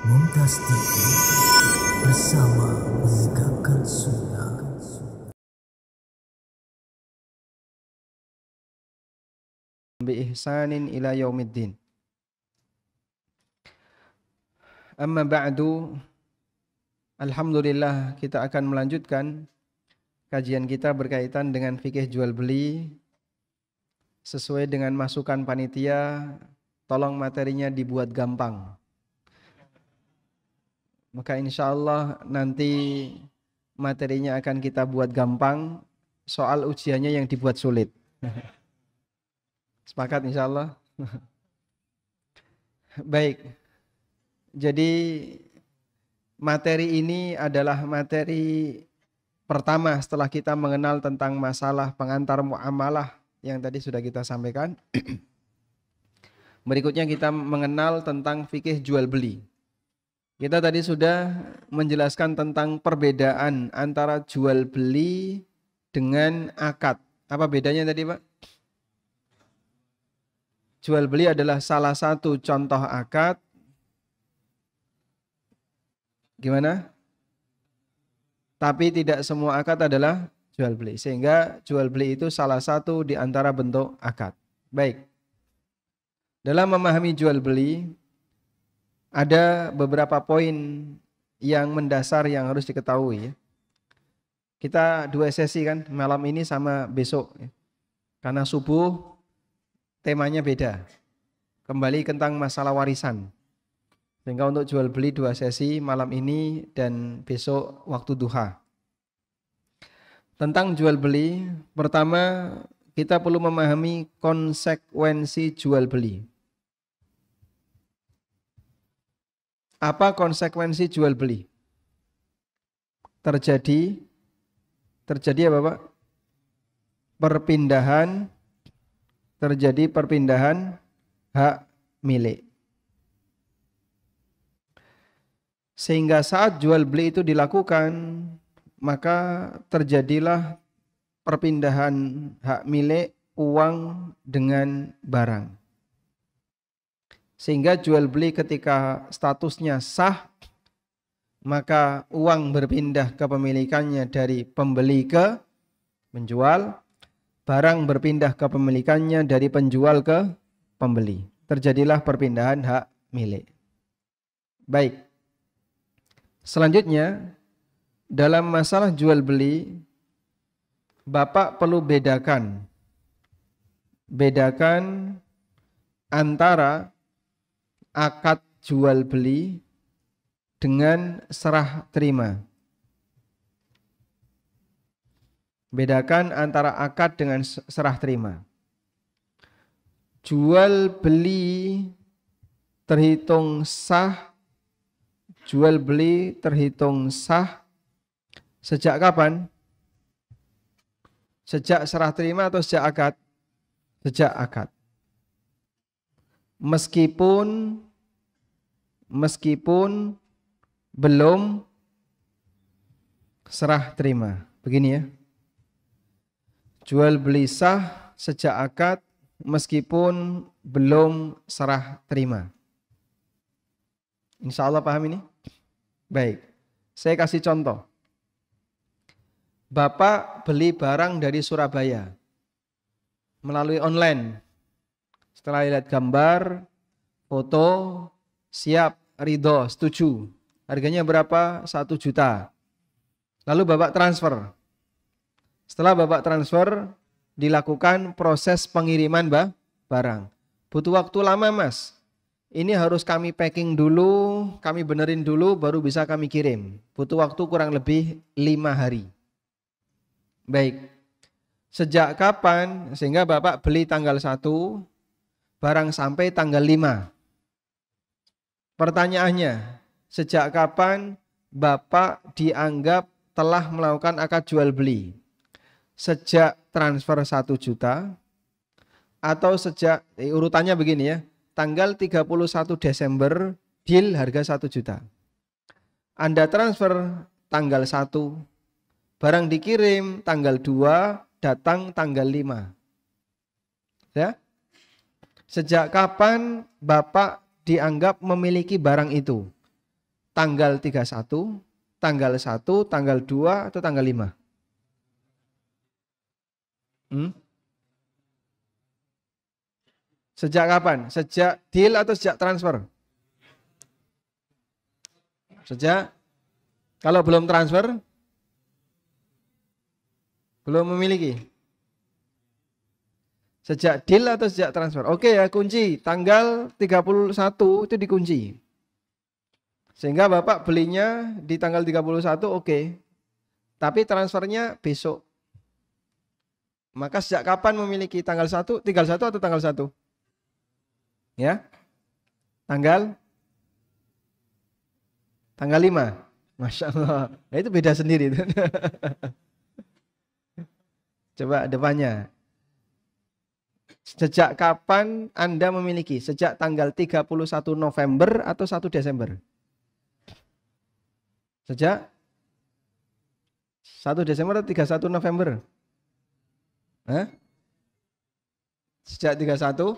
Mumtaz TV bersama menegakkan sunnah. Bi ihsanin ila yaumiddin. Amma ba'du, alhamdulillah kita akan melanjutkan kajian kita berkaitan dengan fikih jual beli sesuai dengan masukan panitia. Tolong materinya dibuat gampang, maka insya Allah nanti materinya akan kita buat gampang, soal ujiannya yang dibuat sulit. Sepakat insya Allah. Baik, jadi materi ini adalah materi pertama setelah kita mengenal tentang masalah pengantar muamalah yang tadi sudah kita sampaikan. Berikutnya kita mengenal tentang fikih jual beli. Kita tadi sudah menjelaskan tentang perbedaan antara jual beli dengan akad. Apa bedanya tadi, Pak? Jual beli adalah salah satu contoh akad. Gimana? Tapi tidak semua akad adalah jual beli. Sehingga jual beli itu salah satu di antara bentuk akad. Baik. Dalam memahami jual beli, ada beberapa poin yang mendasar yang harus diketahui. Kita 2 sesi kan, malam ini sama besok. Karena subuh temanya beda. Kembali tentang masalah warisan. Sehingga untuk jual beli 2 sesi, malam ini dan besok waktu duha. Tentang jual beli, pertama kita perlu memahami konsekuensi jual beli. Apa konsekuensi jual beli? Terjadi apa, Pak? Terjadi perpindahan hak milik. Sehingga saat jual beli itu dilakukan, maka terjadilah perpindahan hak milik uang dengan barang. Sehingga jual beli ketika statusnya sah, maka uang berpindah kepemilikannya dari pembeli ke penjual, barang berpindah kepemilikannya dari penjual ke pembeli. Terjadilah perpindahan hak milik. Baik. Selanjutnya, dalam masalah jual beli, Bapak perlu bedakan antara akad jual beli dengan serah terima. Bedakan antara akad dengan serah terima. Jual beli terhitung sah. Jual beli terhitung sah sejak kapan? Sejak serah terima atau sejak akad? Sejak akad. Meskipun belum serah terima. Begini ya. Jual beli sah sejak akad meskipun belum serah terima. Insya Allah paham ini? Baik. Saya kasih contoh. Bapak beli barang dari Surabaya melalui online. Setelah lihat gambar, foto, siap, ridho, setuju. Harganya berapa? 1 juta. Lalu Bapak transfer. Setelah Bapak transfer, dilakukan proses pengiriman barang. Butuh waktu lama, Mas. Ini harus kami packing dulu, kami benerin dulu, baru bisa kami kirim. Butuh waktu kurang lebih 5 hari. Baik. Sejak kapan? Sehingga Bapak beli tanggal 1, barang sampai tanggal 5. Pertanyaannya, sejak kapan Bapak dianggap telah melakukan akad jual beli? Sejak transfer 1 juta atau sejak, urutannya begini ya, tanggal 31 Desember deal harga 1 juta. Anda transfer tanggal 1, barang dikirim tanggal 2, datang tanggal 5. Ya? Sejak kapan Bapak dianggap memiliki barang itu? tanggal 31, tanggal 1, tanggal 2, atau tanggal 5? Sejak kapan? Sejak deal atau sejak transfer? Sejak, kalau belum transfer, belum memiliki. Sejak deal atau sejak transfer? Oke ya, kunci tanggal 31 itu dikunci. Sehingga Bapak belinya di tanggal 31, oke. Tapi transfernya besok. Maka sejak kapan memiliki tanggal 1, tinggal 1 atau tanggal 1? Ya. Tanggal 5. Masya Allah. Nah, itu beda sendiri. Coba depannya. Sejak kapan Anda memiliki? Sejak tanggal 31 November atau 1 Desember? Sejak 1 Desember atau 31 November? Hah? Sejak 31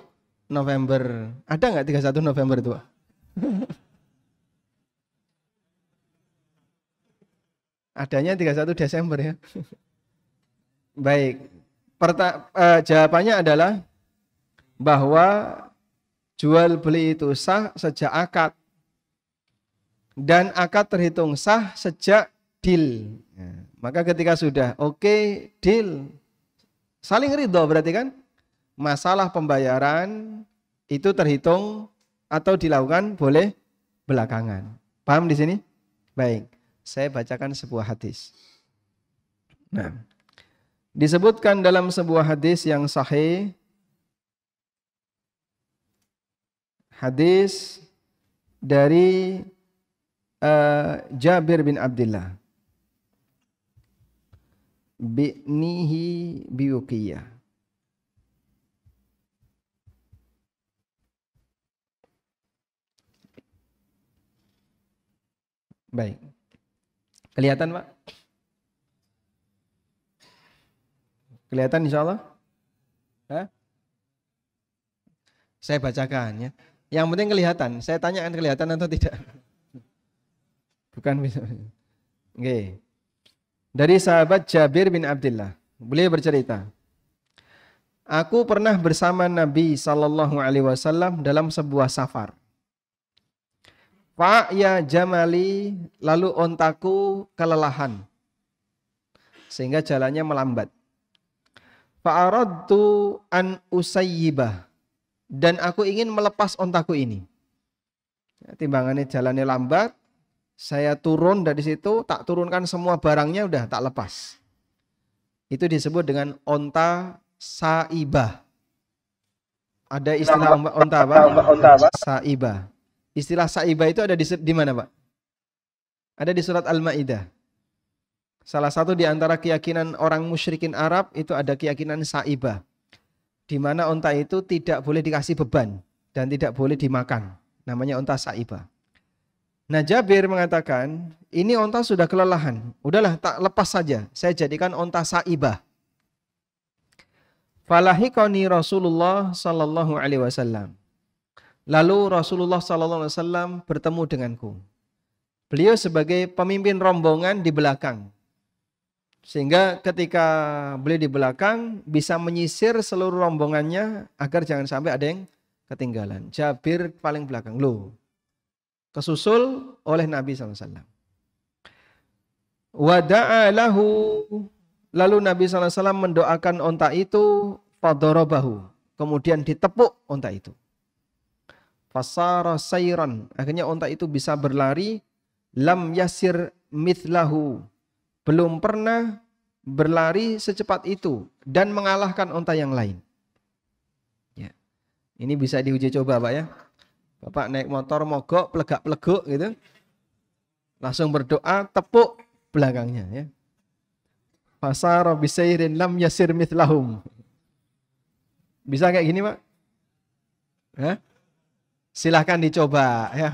November. Ada nggak 31 November itu? Adanya 31 Desember ya. Baik. Jawabannya adalah bahwa jual beli itu sah sejak akad. Dan akad terhitung sah sejak deal. Maka ketika sudah oke, deal, saling ridho berarti kan? Masalah pembayaran itu terhitung atau dilakukan boleh belakangan. Paham di sini? Baik. Saya bacakan sebuah hadis. Nah, disebutkan dalam sebuah hadis yang sahih, hadis dari Jabir bin Abdullah bi'nihi biuqiyah. Baik. Kelihatan, Pak? Kelihatan insya Allah? Hah? Saya bacakan ya. Yang penting kelihatan. Saya tanyakan kelihatan atau tidak. Bukan bisa. Oke. Dari sahabat Jabir bin Abdullah. Beliau bercerita. Aku pernah bersama Nabi SAW dalam sebuah safar. Fa'ya jamali, lalu ontaku kelelahan. Sehingga jalannya melambat. Fa'aradtu an usayyibah. Dan aku ingin melepas ontaku ini. Timbangannya jalannya lambat. Saya turun dari situ, tak turunkan semua barangnya, udah tak lepas. Itu disebut dengan onta saibah. Ada istilah onta apa? Saibah. Istilah saibah itu ada di mana, Pak? Ada di surat Al-Maidah. Salah satu di antara keyakinan orang musyrikin Arab itu ada keyakinan saibah. Di mana onta itu tidak boleh dikasih beban dan tidak boleh dimakan. Namanya onta saibah. Nah, Jabir mengatakan, ini onta sudah kelelahan. Udahlah, tak lepas saja. Saya jadikan onta saibah. Falahiqani Rasulullah sallallahu alaihi wasallam. Lalu Rasulullah sallallahu alaihi wasallam bertemu denganku. Beliau sebagai pemimpin rombongan di belakang. Sehingga ketika beliau di belakang bisa menyisir seluruh rombongannya agar jangan sampai ada yang ketinggalan. Jabir paling belakang. Loh, kesusul oleh Nabi SAW. Wada'a lahu, lalu Nabi SAW mendoakan onta itu, fadarabahu, kemudian ditepuk onta itu. Fasara sayran, akhirnya onta itu bisa berlari, lam yasir mithlahu, belum pernah berlari secepat itu dan mengalahkan onta yang lain. Ya. Ini bisa diuji coba, Pak ya. Bapak naik motor mogok, pelegak-peleguk gitu. Langsung berdoa, tepuk belakangnya ya. Fasara bisairin lam yasir mithlahum. Bisa kayak gini, Pak? Hah? Silahkan dicoba ya.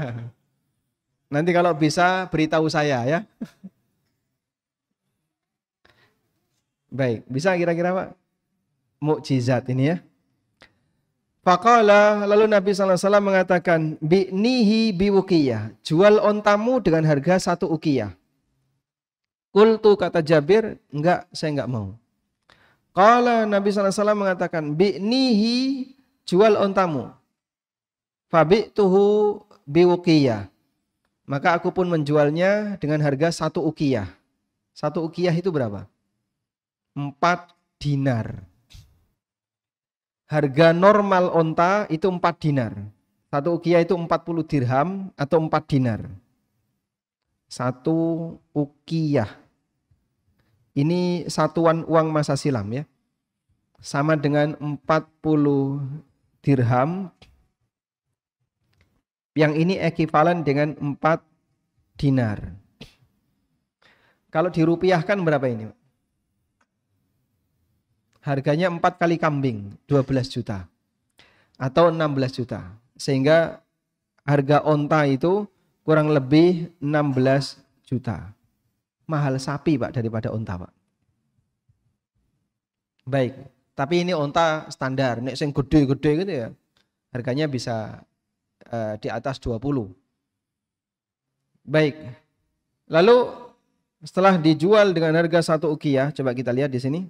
Nanti kalau bisa beritahu saya ya. Baik, bisa kira-kira, Pak? Mukjizat ini ya. Faqala, lalu Nabi SAW mengatakan, bi'nihi biwukiyah, jual ontamu dengan harga 1 ukiyah. Qultu, kata Jabir, enggak, saya enggak mau. Qala, Nabi SAW mengatakan, bi'nihi, jual ontamu. Fabi'tuhu biwukiyah. Maka aku pun menjualnya dengan harga 1 ukiyah. 1 ukiyah itu berapa? 4 dinar. Harga normal onta itu 4 dinar. 1 ukiyah itu 40 dirham atau 4 dinar. 1 ukiyah. Ini satuan uang masa silam ya. Sama dengan 40 dirham. Yang ini ekuivalen dengan 4 dinar. Kalau dirupiahkan berapa ini? Harganya 4 kali kambing, 12 juta. Atau 16 juta. Sehingga harga onta itu kurang lebih 16 juta. Mahal sapi Pak daripada onta Pak. Baik, tapi ini onta standar. Nek sing gede-gede gitu ya, harganya bisa di atas 20. Baik, lalu setelah dijual dengan harga 1 ukiyah, coba kita lihat di sini.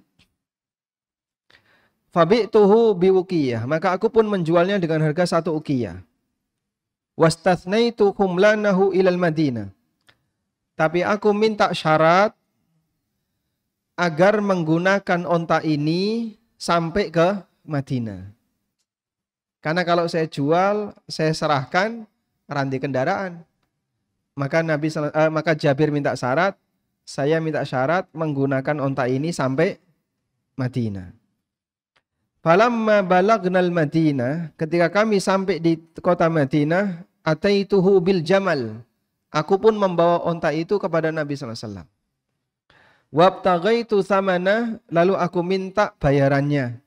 Fabi'tuhu biwukiyah, maka aku pun menjualnya dengan harga 1 ukiyah. Wastathnaitu khumlanahu ilal Madinah. Tapi aku minta syarat agar menggunakan onta ini sampai ke Madinah. Karena kalau saya jual, saya serahkan rantai kendaraan. Maka Jabir minta syarat, saya minta syarat menggunakan onta ini sampai Madinah. Falamma balagnal Madinah, ketika kami sampai di kota Madinah, ataituhu bil jamal. Aku pun membawa onta itu kepada Nabi sallallahu alaihi wasallam. Wabtaghaitu thamana, lalu aku minta bayarannya.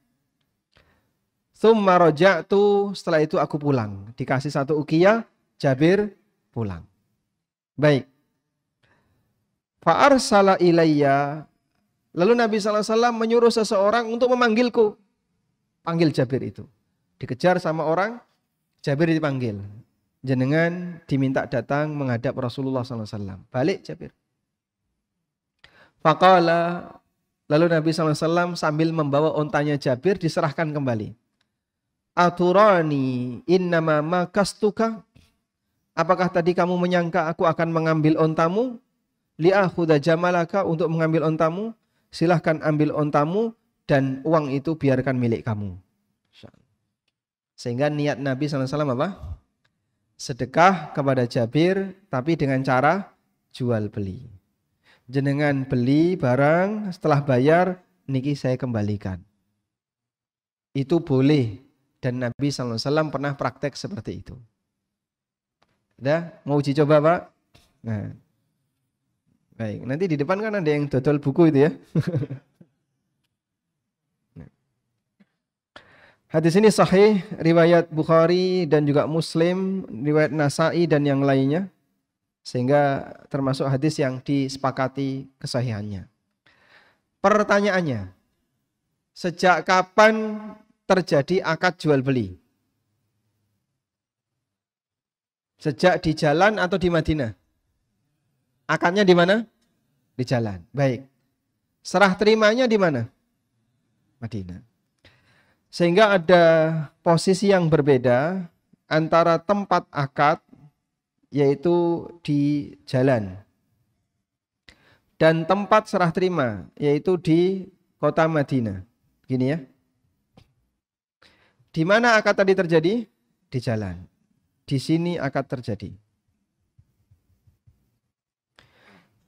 Tsumma raja'tu, setelah itu aku pulang. Dikasih 1 ukiyah, Jabir pulang. Baik. Fa arsala ilayya, lalu Nabi sallallahu alaihi wasallam menyuruh seseorang untuk memanggilku. Panggil Jabir itu. Dikejar sama orang, Jabir dipanggil. Jenengan diminta datang menghadap Rasulullah SAW. Balik Jabir. Faqala, lalu Nabi SAW sambil membawa ontanya Jabir diserahkan kembali. Aturani innama makastuka. Apakah tadi kamu menyangka aku akan mengambil ontamu? Li'akhudha jamalaka, untuk mengambil ontamu. Silahkan ambil ontamu. Dan uang itu biarkan milik kamu. Sehingga niat Nabi SAW apa? Sedekah kepada Jabir, tapi dengan cara jual beli. Jenengan beli barang, setelah bayar, niki saya kembalikan. Itu boleh. Dan Nabi SAW pernah praktek seperti itu. Udah? Mau uji coba Pak? Nah. Baik, nanti di depan kan ada yang dodol buku itu ya. Hadis ini sahih, riwayat Bukhari dan juga Muslim, riwayat Nasa'i dan yang lainnya. Sehingga termasuk hadis yang disepakati kesahihannya. Pertanyaannya, sejak kapan terjadi akad jual beli? Sejak di jalan atau di Madinah? Akadnya di mana? Di jalan. Baik. Serah terimanya di mana? Madinah. Sehingga ada posisi yang berbeda antara tempat akad, yaitu di jalan, dan tempat serah terima, yaitu di kota Madinah. Gini ya. Di mana akad tadi terjadi? Di jalan. Di sini akad terjadi.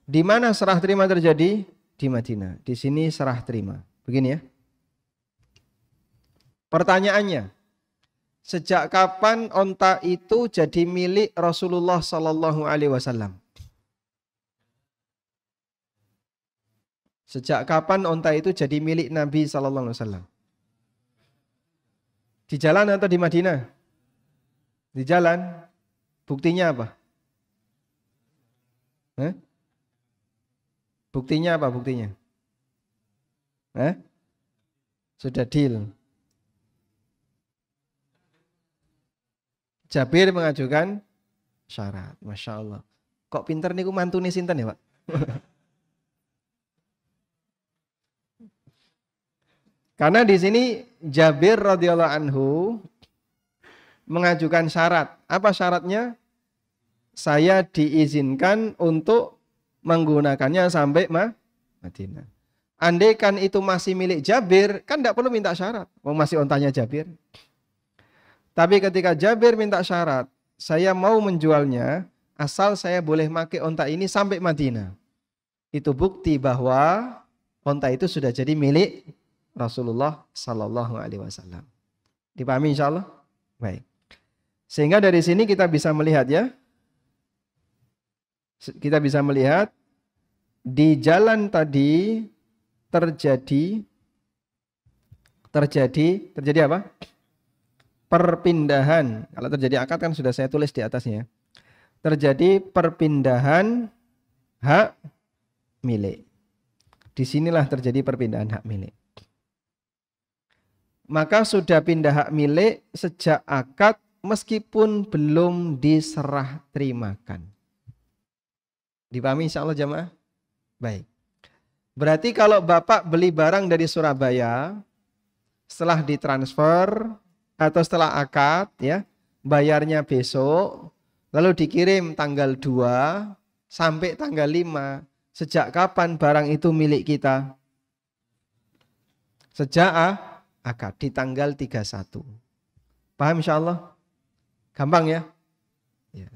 Di mana serah terima terjadi? Di Madinah. Di sini serah terima. Begini ya. Pertanyaannya, sejak kapan onta itu jadi milik Rasulullah Sallallahu Alaihi Wasallam? Sejak kapan onta itu jadi milik Nabi Sallallahu Alaihi Wasallam? Di jalan atau di Madinah? Di jalan. Buktinya apa? Buktinya apa? Buktinya? Sudah deal. Jabir mengajukan syarat. Masya Allah. Kok pinter niku mantune sinten ya Pak? Karena di sini Jabir radhiyallahu anhu mengajukan syarat. Apa syaratnya? Saya diizinkan untuk menggunakannya sampai Madinah. Andaikan itu masih milik Jabir, kan tidak perlu minta syarat. Mau masih ontanya Jabir. Tapi ketika Jabir minta syarat, saya mau menjualnya, asal saya boleh pakai onta ini sampai Madinah. Itu bukti bahwa onta itu sudah jadi milik Rasulullah Sallallahu Alaihi Wasallam. Dipahami insya Allah? Baik. Sehingga dari sini kita bisa melihat ya. Kita bisa melihat di jalan tadi terjadi apa? Perpindahan. Kalau terjadi akad kan sudah saya tulis di atasnya. Terjadi perpindahan hak milik. Disinilah terjadi perpindahan hak milik. Maka sudah pindah hak milik sejak akad meskipun belum diserah terimakan. Dipahami insya Allah jamaah? Baik. Berarti kalau Bapak beli barang dari Surabaya, setelah ditransfer atau setelah akad ya, bayarnya besok, lalu dikirim tanggal 2 sampai tanggal 5. Sejak kapan barang itu milik kita? Sejak akad di tanggal 31. Paham insya Allah? Gampang ya?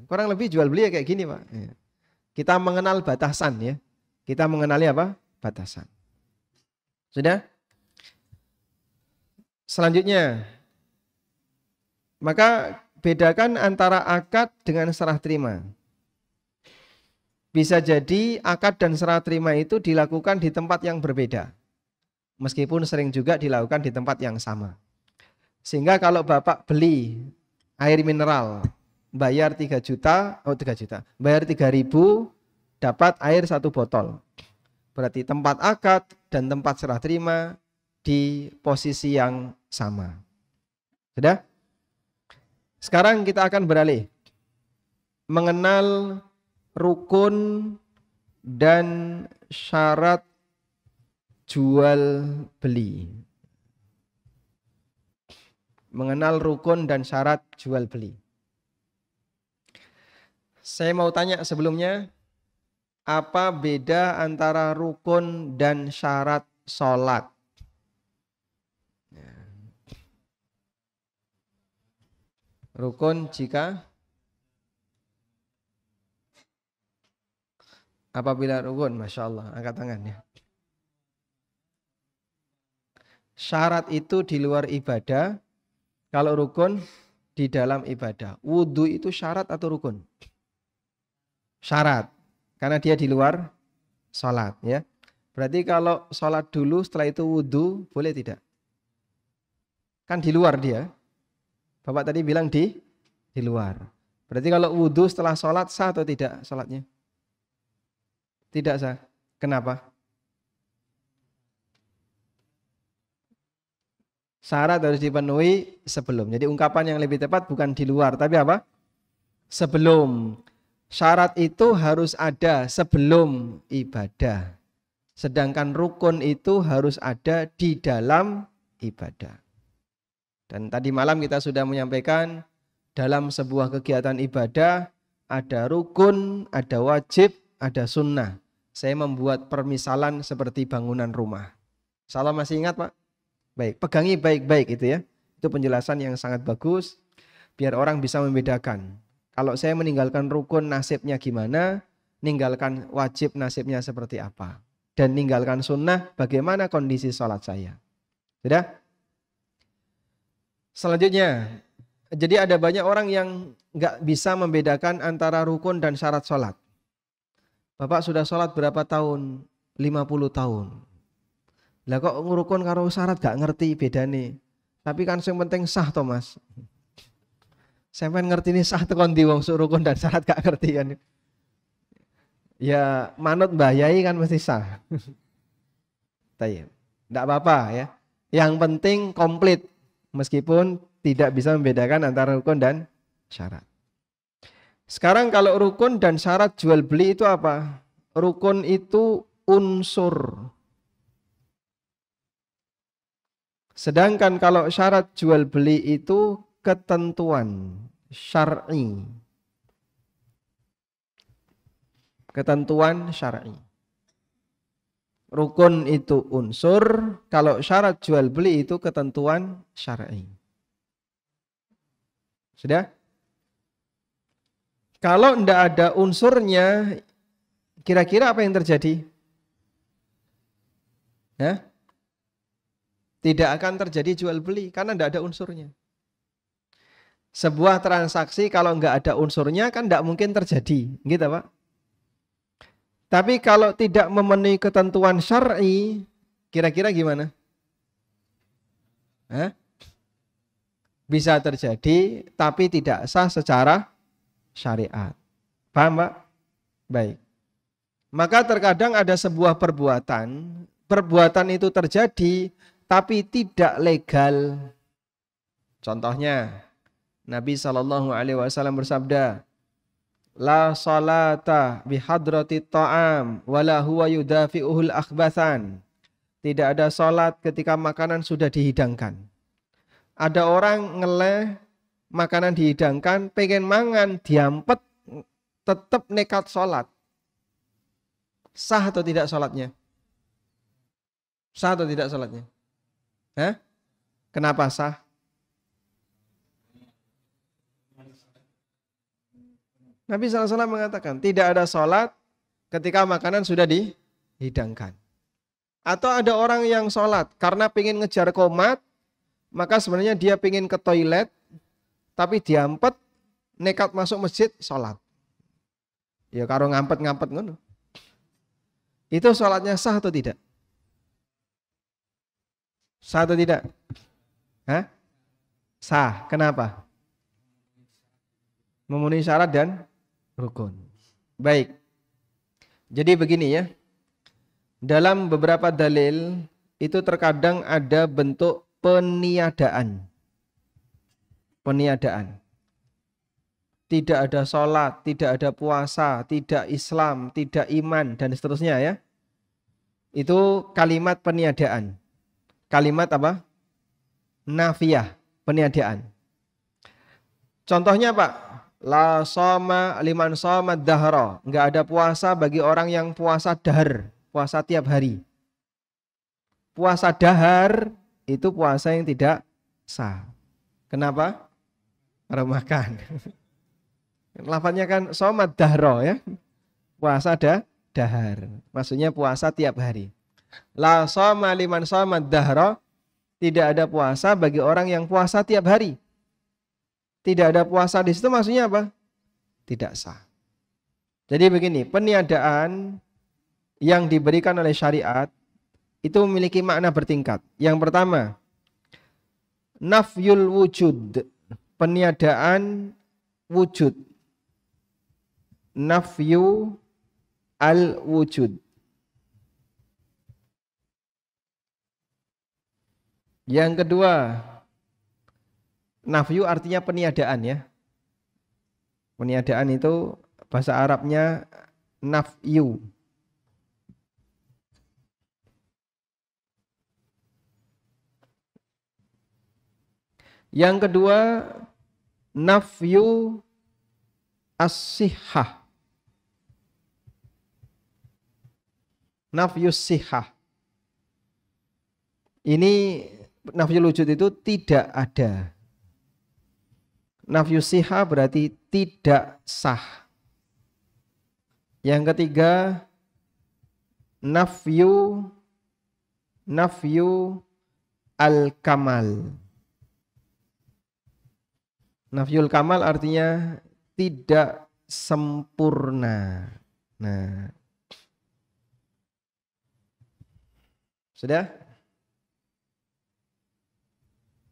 Kurang lebih jual beli ya kayak gini Pak. Kita mengenal batasan ya. Kita mengenali apa? Batasan. Sudah? Selanjutnya. Maka bedakan antara akad dengan serah terima. Bisa jadi akad dan serah terima itu dilakukan di tempat yang berbeda. Meskipun sering juga dilakukan di tempat yang sama. Sehingga kalau Bapak beli air mineral, bayar 3 juta, bayar 3.000, dapat air 1 botol. Berarti tempat akad dan tempat serah terima di posisi yang sama. Sudah? Sekarang kita akan beralih. Mengenal rukun dan syarat jual beli. Mengenal rukun dan syarat jual beli. Saya mau tanya sebelumnya, apa beda antara rukun dan syarat sholat? Rukun jika apabila rukun, Masya Allah, angkat tangan ya. Syarat itu di luar ibadah, kalau rukun di dalam ibadah. Wudhu itu syarat atau rukun? Syarat, karena dia di luar sholat ya. Berarti kalau sholat dulu setelah itu wudhu, boleh tidak? Kan di luar dia. Bapak tadi bilang di luar. Berarti kalau wudhu setelah sholat sah atau tidak sholatnya? Tidak sah. Kenapa? Syarat harus dipenuhi sebelum. Jadi ungkapan yang lebih tepat bukan di luar, tapi apa? Sebelum. Syarat itu harus ada sebelum ibadah. Sedangkan rukun itu harus ada di dalam ibadah. Dan tadi malam kita sudah menyampaikan dalam sebuah kegiatan ibadah ada rukun, ada wajib, ada sunnah. Saya membuat permisalan seperti bangunan rumah. Salah masih ingat Pak? Baik, pegangi baik-baik itu ya. Itu penjelasan yang sangat bagus biar orang bisa membedakan. Kalau saya meninggalkan rukun nasibnya gimana, meninggalkan wajib nasibnya seperti apa. Dan meninggalkan sunnah bagaimana kondisi sholat saya. Sudah? Selanjutnya, jadi ada banyak orang yang nggak bisa membedakan antara rukun dan syarat sholat. Bapak sudah sholat berapa tahun? 50 tahun. Lah kok rukun karo syarat gak ngerti bedane. Tapi kan yang penting sah toh Mas. Saya pengen ngerti ini sah tekan di wong rukun dan syarat gak ngerti kan. Ya manut Mbah Yai kan mesti sah. Tidak apa-apa ya. Yang penting komplit. Meskipun tidak bisa membedakan antara rukun dan syarat. Sekarang kalau rukun dan syarat jual beli itu apa? Rukun itu unsur. Sedangkan kalau syarat jual beli itu ketentuan syar'i. Ketentuan syar'i. Rukun itu unsur, kalau syarat jual beli itu ketentuan syar'i. Sudah? Kalau tidak ada unsurnya, kira-kira apa yang terjadi? Ya? Tidak akan terjadi jual beli karena tidak ada unsurnya. Sebuah transaksi kalau nggak ada unsurnya kan tidak mungkin terjadi, gitu Pak. Tapi kalau tidak memenuhi ketentuan syar'i, kira-kira gimana? Hah? Bisa terjadi, tapi tidak sah secara syariat. Paham Pak? Baik. Maka terkadang ada sebuah perbuatan itu terjadi, tapi tidak legal. Contohnya, Nabi SAW bersabda, la salata bihadrati ta'am wala huwa yudafi'uhul akhbathan. Tidak ada salat ketika makanan sudah dihidangkan. Ada orang ngeleh, makanan dihidangkan, pengen mangan, diampet, tetap nekat salat. Sah atau tidak salatnya? Sah atau tidak salatnya? Hah? Kenapa sah? Nabi SAW mengatakan tidak ada sholat ketika makanan sudah dihidangkan. Atau ada orang yang sholat karena pengen ngejar qomat, maka sebenarnya dia pengen ke toilet, tapi diampet, nekat masuk masjid, sholat. Ya karo ngampet-ngampet ngono. Itu sholatnya sah atau tidak? Sah atau tidak? Hah? Sah. Kenapa? Memenuhi syarat dan rukun. Baik. Jadi begini ya. Dalam beberapa dalil itu terkadang ada bentuk peniadaan. Peniadaan. Tidak ada sholat, tidak ada puasa, tidak Islam, tidak iman, dan seterusnya ya. Itu kalimat peniadaan. Kalimat apa? Nafiyah, peniadaan. Contohnya Pak, la soma liman soma dahra. Enggak ada puasa bagi orang yang puasa dahar, puasa tiap hari. Puasa dahar itu puasa yang tidak sah. Kenapa? Karena makan. Lafadznya kan soma dahra ya. Puasa dahar. Maksudnya puasa tiap hari. La soma liman soma dahra. Tidak ada puasa bagi orang yang puasa tiap hari. Tidak ada puasa di situ maksudnya apa? Tidak sah. Jadi begini, peniadaan yang diberikan oleh syariat itu memiliki makna bertingkat. Yang pertama, nafyul wujud, peniadaan wujud. Nafyu al wujud. Yang kedua, nafyu artinya peniadaan ya. Peniadaan itu bahasa Arabnya nafyu. Yang kedua, nafyu as-sihhah. Nafyu sihhah. Ini nafyul wujud itu tidak ada. Nafyu sihah berarti tidak sah. Yang ketiga, nafyu al-kamal. Nafyul kamal artinya tidak sempurna. Nah, sudah?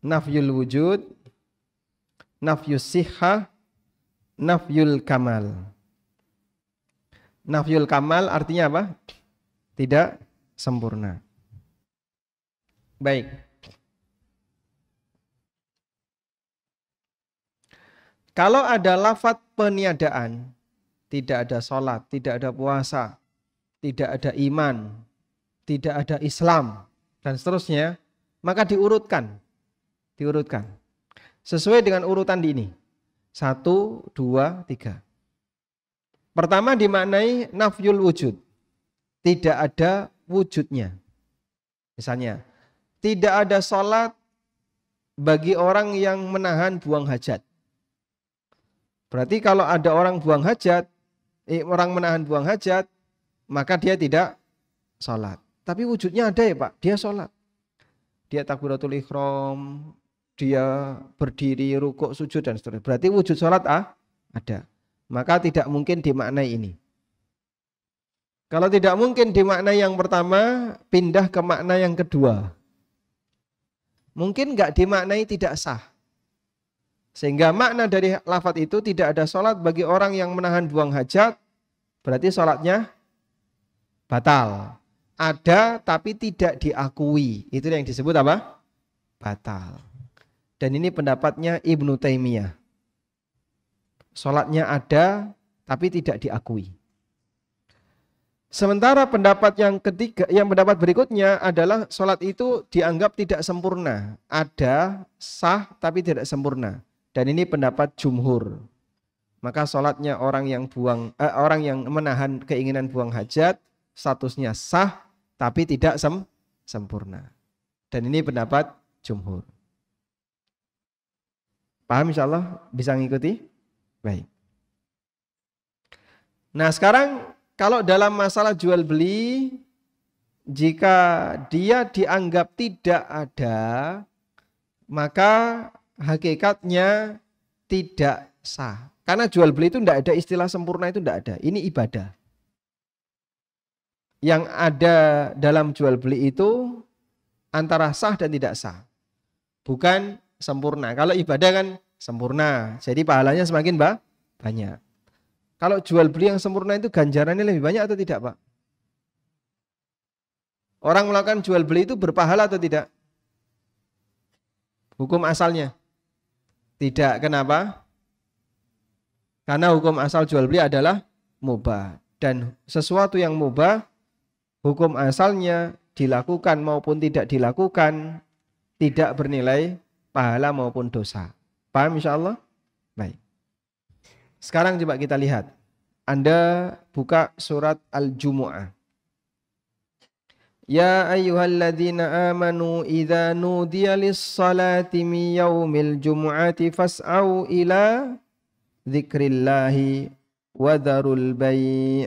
Nafyul wujud, nafyus sihah, nafyul kamal. Nafyul kamal artinya apa? Tidak sempurna. Baik. Kalau ada lafadz peniadaan, tidak ada sholat, tidak ada puasa, tidak ada iman, tidak ada Islam, dan seterusnya, maka diurutkan. Diurutkan. Sesuai dengan urutan di ini. 1, 2, 3. Pertama dimaknai nafyul wujud. Tidak ada wujudnya. Misalnya, tidak ada sholat bagi orang yang menahan buang hajat. Berarti kalau ada orang buang hajat, orang menahan buang hajat, maka dia tidak sholat. Tapi wujudnya ada ya Pak, dia sholat. Dia takbiratul ihram, dia berdiri, rukuk, sujud, dan seterusnya. Berarti wujud sholat ada. Maka tidak mungkin dimaknai ini. Kalau tidak mungkin dimaknai yang pertama, pindah ke makna yang kedua. Mungkin nggak dimaknai tidak sah. Sehingga makna dari lafadz itu tidak ada sholat bagi orang yang menahan buang hajat, berarti sholatnya batal. Ada tapi tidak diakui. Itu yang disebut apa? Batal. Dan ini pendapatnya Ibnu Taimiyah. Sholatnya ada tapi tidak diakui. Sementara pendapat yang ketiga, yang pendapat berikutnya adalah sholat itu dianggap tidak sempurna. Ada, sah tapi tidak sempurna. Dan ini pendapat jumhur. Maka sholatnya orang yang menahan keinginan buang hajat, statusnya sah tapi tidak sempurna. Dan ini pendapat jumhur. Paham insyaallah? Bisa ngikuti? Baik. Nah sekarang kalau dalam masalah jual beli, jika dia dianggap tidak ada, maka hakikatnya tidak sah. Karena jual beli itu tidak ada istilah sempurna, itu tidak ada. Ini ibadah. Yang ada dalam jual beli itu antara sah dan tidak sah. Bukan sempurna. Kalau ibadah kan sempurna. Jadi pahalanya semakin banyak. Kalau jual beli yang sempurna itu ganjarannya lebih banyak atau tidak Pak? Orang melakukan jual beli itu berpahala atau tidak? Hukum asalnya? Tidak. Kenapa? Karena hukum asal jual beli adalah mubah. Dan sesuatu yang mubah, hukum asalnya dilakukan maupun tidak dilakukan, tidak bernilai pahala maupun dosa. Paham insyaallah? Baik. Sekarang coba kita lihat. Anda buka surat Al-Jumu'ah. Ya ayyuhalladzina amanu idza nudiya lis-salati min yaumil jumu'ati fas'au ila dzikrillahi wa dzarul bai'.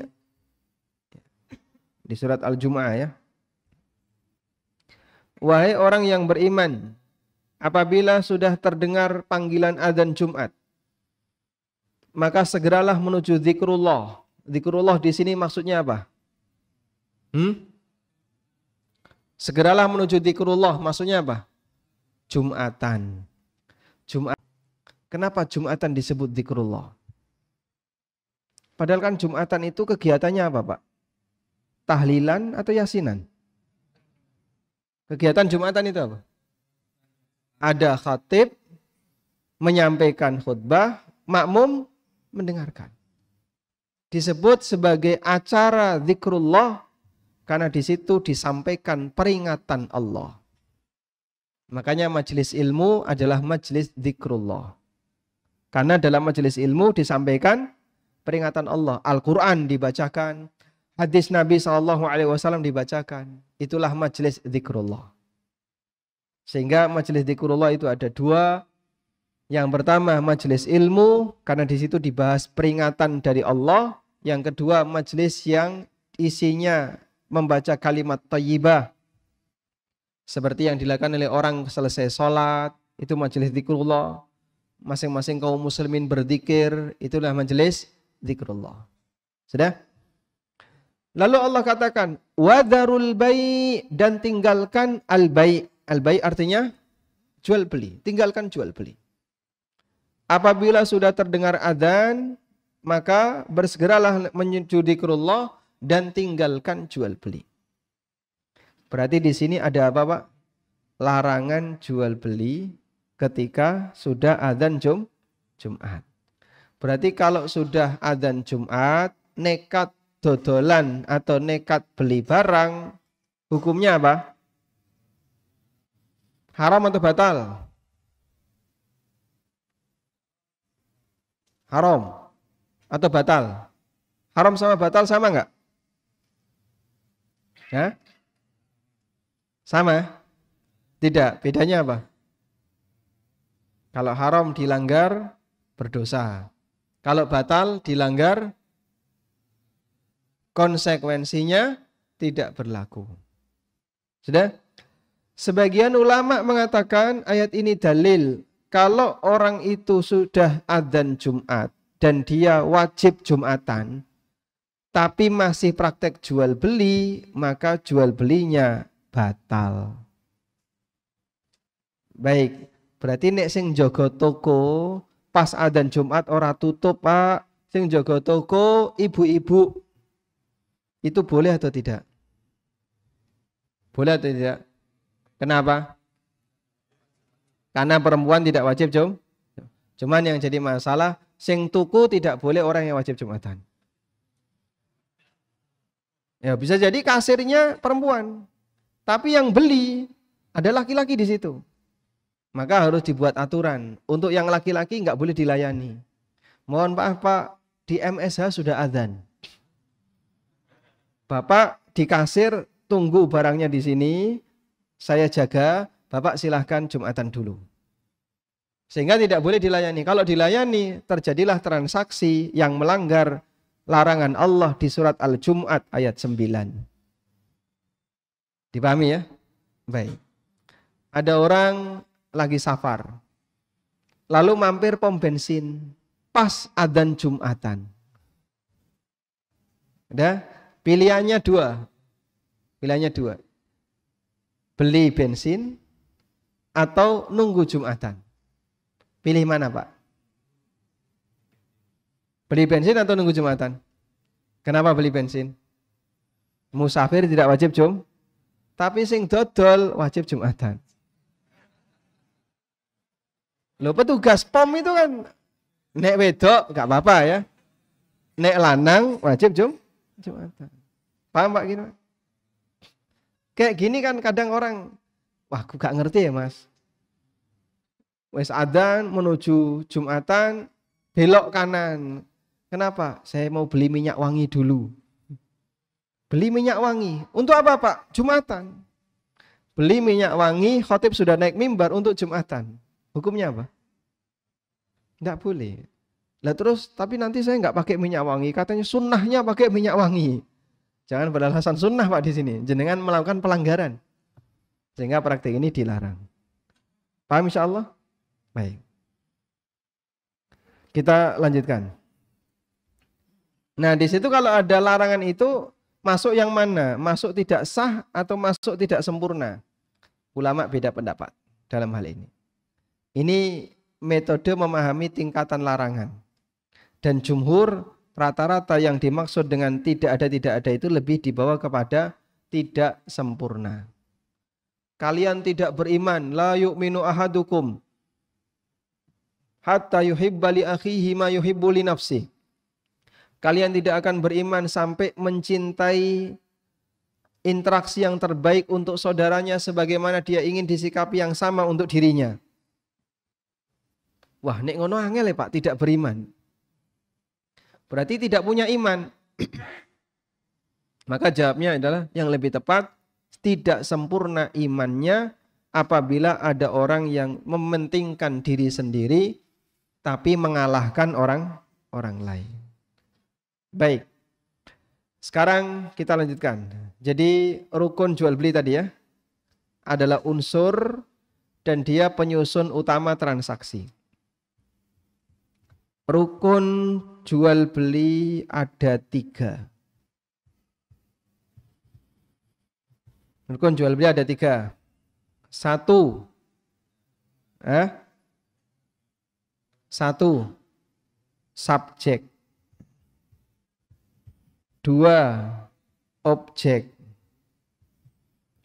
Di surat Al-Jumu'ah ya. Wahai orang yang beriman, apabila sudah terdengar panggilan azan Jumat, maka segeralah menuju zikrullah. Zikrullah di sini maksudnya apa? Segeralah menuju zikrullah maksudnya apa? Jumatan. Jumat. Kenapa Jumatan disebut zikrullah? Padahal kan Jumatan itu kegiatannya apa Pak? Tahlilan atau yasinan? Kegiatan Jumatan itu apa? Ada khatib menyampaikan khutbah, makmum mendengarkan. Disebut sebagai acara zikrullah karena di situ disampaikan peringatan Allah. Makanya majelis ilmu adalah majelis zikrullah. Karena dalam majelis ilmu disampaikan peringatan Allah. Al-Quran dibacakan, hadis Nabi SAW dibacakan. Itulah majelis zikrullah. Sehingga majelis zikrullah itu ada dua. Yang pertama majelis ilmu karena di situ dibahas peringatan dari Allah. Yang kedua majelis yang isinya membaca kalimat thayyibah. Seperti yang dilakukan oleh orang selesai sholat, itu majelis zikrullah. Masing-masing kaum muslimin berzikir, itulah majelis zikrullah. Sudah? Lalu Allah katakan, wadharul bai', dan tinggalkan al-bai'. Al-bai' artinya jual beli, tinggalkan jual beli. Apabila sudah terdengar adzan, maka bersegeralah menuju zikrullah dan tinggalkan jual beli. Berarti di sini ada apa Pak? Larangan jual beli ketika sudah adzan Jumat. Berarti kalau sudah adzan Jumat, nekat dodolan atau nekat beli barang, hukumnya apa? Haram atau batal? Haram atau batal? Haram sama batal sama enggak? Ya? Sama? Tidak. Bedanya apa? Kalau haram dilanggar, berdosa. Kalau batal dilanggar, konsekuensinya tidak berlaku. Sudah? Sebagian ulama mengatakan ayat ini dalil kalau orang itu sudah adzan Jumat dan dia wajib Jumatan, tapi masih praktek jual beli, maka jual belinya batal. Baik, berarti nek sing jaga toko pas adzan Jumat ora tutup, Pak. Sing jaga toko ibu-ibu. Itu boleh atau tidak? Boleh atau tidak? Kenapa? Karena perempuan tidak wajib Cuman yang jadi masalah, sing tuku tidak boleh orang yang wajib Jumatan. Ya bisa jadi kasirnya perempuan, tapi yang beli ada laki-laki di situ. Maka harus dibuat aturan. Untuk yang laki-laki nggak boleh dilayani. Mohon maaf Pak, di MSH sudah adzan. Bapak di kasir tunggu barangnya di sini. Saya jaga, Bapak silahkan Jumatan dulu. Sehingga tidak boleh dilayani. Kalau dilayani, terjadilah transaksi yang melanggar larangan Allah di surat Al-Jum'at ayat 9. Dipahami ya? Baik. Ada orang lagi safar. Lalu mampir pom bensin. Pas adzan Jumatan. Ada? Pilihannya dua. Beli bensin atau nunggu Jumatan. Pilih mana Pak? Beli bensin atau nunggu Jumatan? Kenapa beli bensin? Musafir tidak wajib tapi sing dodol wajib Jumatan. Loh petugas pom itu kan nek wedok gak apa-apa ya. Nek lanang wajib Jumatan. Paham Pak gini? Kayak gini kan kadang orang, wah aku gak ngerti ya Mas. Wes adzan menuju Jumatan, belok kanan. Kenapa? Saya mau beli minyak wangi dulu. Beli minyak wangi. Untuk apa Pak? Jumatan. Beli minyak wangi, khotib sudah naik mimbar untuk Jumatan. Hukumnya apa? Enggak boleh. Lah terus, tapi nanti saya enggak pakai minyak wangi. Katanya sunnahnya pakai minyak wangi. Jangan beralasan sunnah Pak di sini. Jenengan melakukan pelanggaran. Sehingga praktik ini dilarang. Paham insyaallah? Baik. Kita lanjutkan. Nah, di situ kalau ada larangan itu masuk yang mana? Masuk tidak sah atau masuk tidak sempurna? Ulama beda pendapat dalam hal ini. Ini metode memahami tingkatan larangan. Dan jumhur rata-rata yang dimaksud dengan tidak ada itu lebih dibawa kepada tidak sempurna. Kalian tidak beriman, la yu'minu ahadukum hatta yuhibba li akhihi ma yuhibbu li nafsihi. Kalian tidak akan beriman sampai mencintai interaksi yang terbaik untuk saudaranya sebagaimana dia ingin disikapi yang sama untuk dirinya. Wah, nek ngono angel ya Pak, tidak beriman. Berarti tidak punya iman. Maka jawabnya adalah yang lebih tepat, tidak sempurna imannya apabila ada orang yang mementingkan diri sendiri tapi mengalahkan orang lain. Baik. Sekarang kita lanjutkan. Jadi rukun jual beli tadi ya adalah unsur dan dia penyusun utama transaksi. Rukun jual beli ada 3. Rukun jual beli ada 3. 1. 1. Subjek. 2. Objek.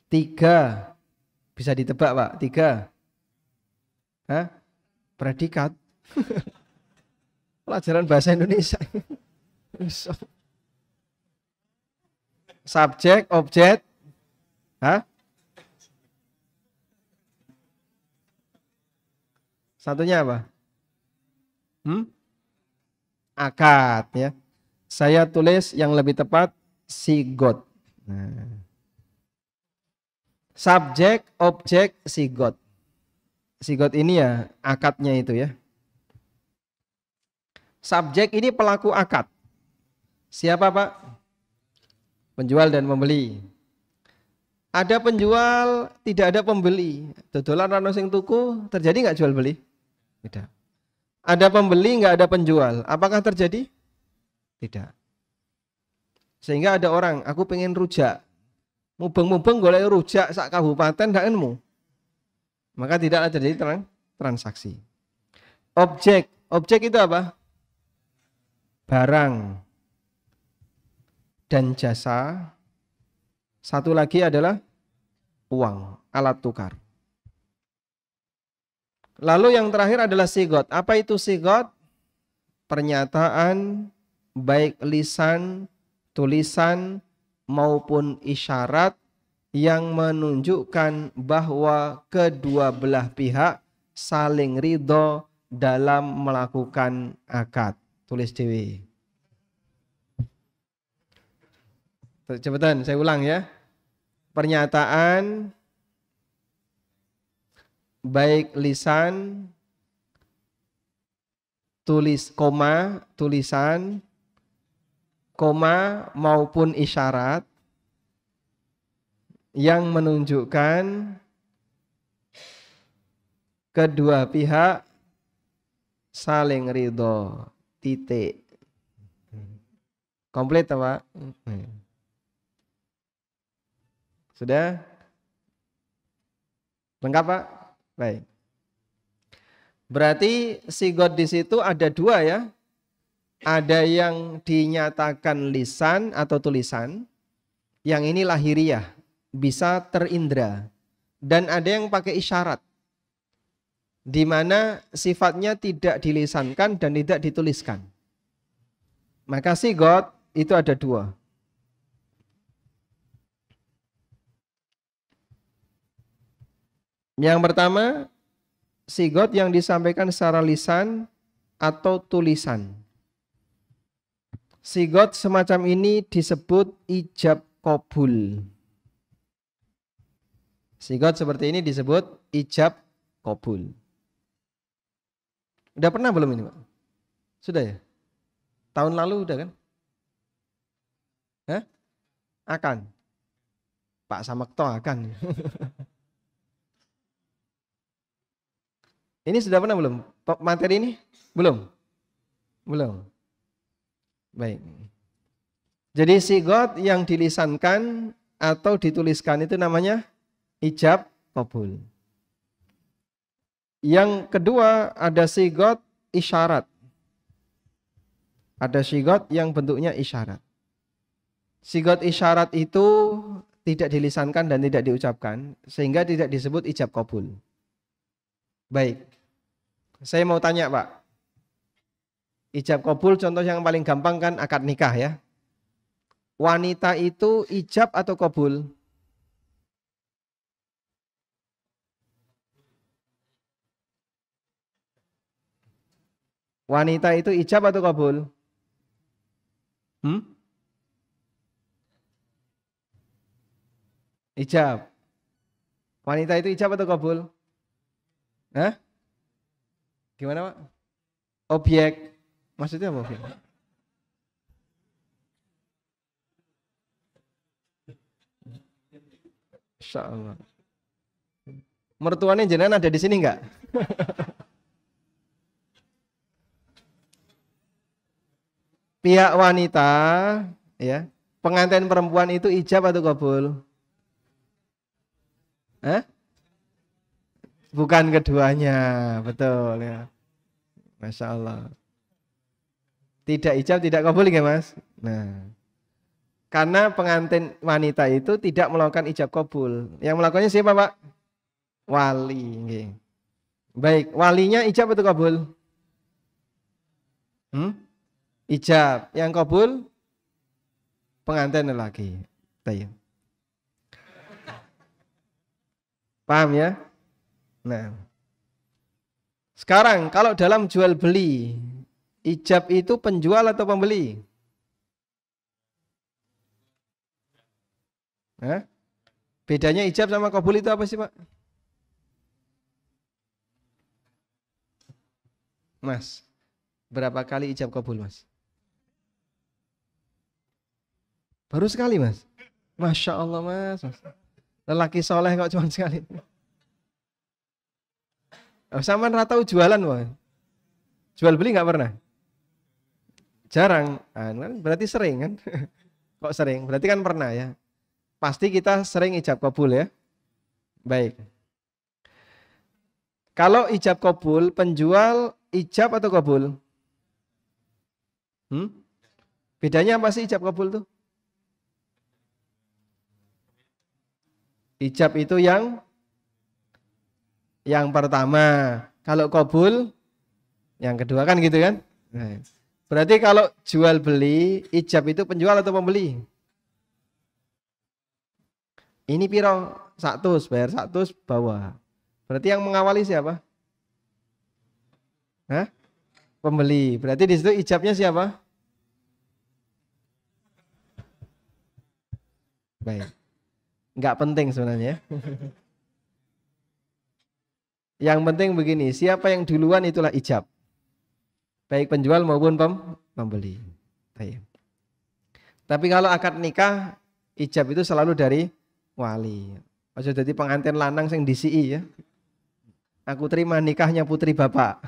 3. Bisa ditebak Pak, 3. Predikat. Pelajaran bahasa Indonesia. Subjek, objek, hah? Satunya apa? Akad ya. Saya tulis yang lebih tepat sigot. Nah. Subjek, objek, sigot. Sigot ini ya akadnya itu ya. Subjek ini pelaku akad. Siapa Pak? Penjual dan pembeli. Ada penjual, tidak ada pembeli. Dodolan rano sing tuku, terjadi nggak jual beli? Tidak. Ada pembeli, nggak ada penjual. Apakah terjadi? Tidak. Sehingga ada orang, aku pengen rujak. Mubeng-mubeng golek rujak sak kabupaten ndak nemu. Maka tidaklah terjadi transaksi. Objek. Objek itu apa? Barang dan jasa. Satu lagi adalah uang, alat tukar. Lalu yang terakhir adalah sigot. Apa itu sigot? Pernyataan baik lisan, tulisan maupun isyarat yang menunjukkan bahwa kedua belah pihak saling ridho dalam melakukan akad. Tulis dewi. Cepetan, saya ulang ya. Pernyataan baik lisan, tulisan, maupun isyarat yang menunjukkan kedua pihak saling ridho. Titik. Komplit Pak? Sudah? Lengkap Pak? Baik. Berarti sigot di situ ada dua ya. Ada yang dinyatakan lisan atau tulisan. Yang ini lahiriah, bisa terindra. Dan ada yang pakai isyarat, di mana sifatnya tidak dilisankan dan tidak dituliskan. Maka sigot itu ada dua. Yang pertama, sigot yang disampaikan secara lisan atau tulisan. Sigot semacam ini disebut ijab qabul. Sigot seperti ini disebut ijab qabul. Udah pernah belum ini Pak? Sudah ya? Tahun lalu udah kan? Hah? Akan. Pak Samakto akan. Ini sudah pernah belum? Materi ini? Belum? Belum. Baik. Jadi sigot yang dilisankan atau dituliskan itu namanya ijab qabul. Yang kedua ada sigot isyarat. Ada sigot yang bentuknya isyarat. Sigot isyarat itu tidak dilisankan dan tidak diucapkan, sehingga tidak disebut ijab qabul. Baik. Saya mau tanya Pak. Ijab qabul contoh yang paling gampang kan akad nikah ya. Wanita itu ijab atau qabul? Wanita itu ijab atau qabul? Ijab. Wanita itu ijab atau qabul? Hah? Gimana Pak? Objek. Maksudnya apa objek? Insya Allah. Mertuanya jenengan ada di sini enggak? Pihak wanita, ya, pengantin perempuan itu ijab atau qabul? Bukan keduanya, betul ya. Masya Allah. Tidak ijab, tidak qabul ya Mas. Nah, karena pengantin wanita itu tidak melakukan ijab qabul. Yang melakukannya siapa Pak? Wali. Baik, walinya ijab atau qabul? Ijab. Yang kabul pengantin lagi. Tayyib. Paham ya? Nah. Sekarang kalau dalam jual beli, ijab itu penjual atau pembeli? Hah? Bedanya ijab sama kabul itu apa sih, Pak? Mas, berapa kali ijab kabul, Mas? Baru sekali, Mas. Masya Allah, Mas. Lelaki soleh kok cuma sekali. Oh, sama tahu jualan, Mas. Jual beli nggak pernah? Jarang. Berarti sering kan? Kok sering? Berarti kan pernah ya. Pasti kita sering ijab kabul ya. Baik. Kalau ijab kabul, penjual ijab atau kabul? Bedanya apa sih ijab kabul tuh? Ijab itu yang pertama. Kalau kabul yang kedua kan gitu kan? Nah, berarti kalau jual beli, ijab itu penjual atau pembeli? Ini piro 100, bayar 100 bawa. Berarti yang mengawali siapa? Hah? Pembeli. Berarti di situ ijabnya siapa? Baik. Enggak penting sebenarnya. Yang penting begini, siapa yang duluan itulah ijab. Baik penjual maupun pembeli. Baik. Tapi kalau akad nikah, ijab itu selalu dari wali. Aja jadi pengantin lanang sing disii ya. Aku terima nikahnya putri bapak.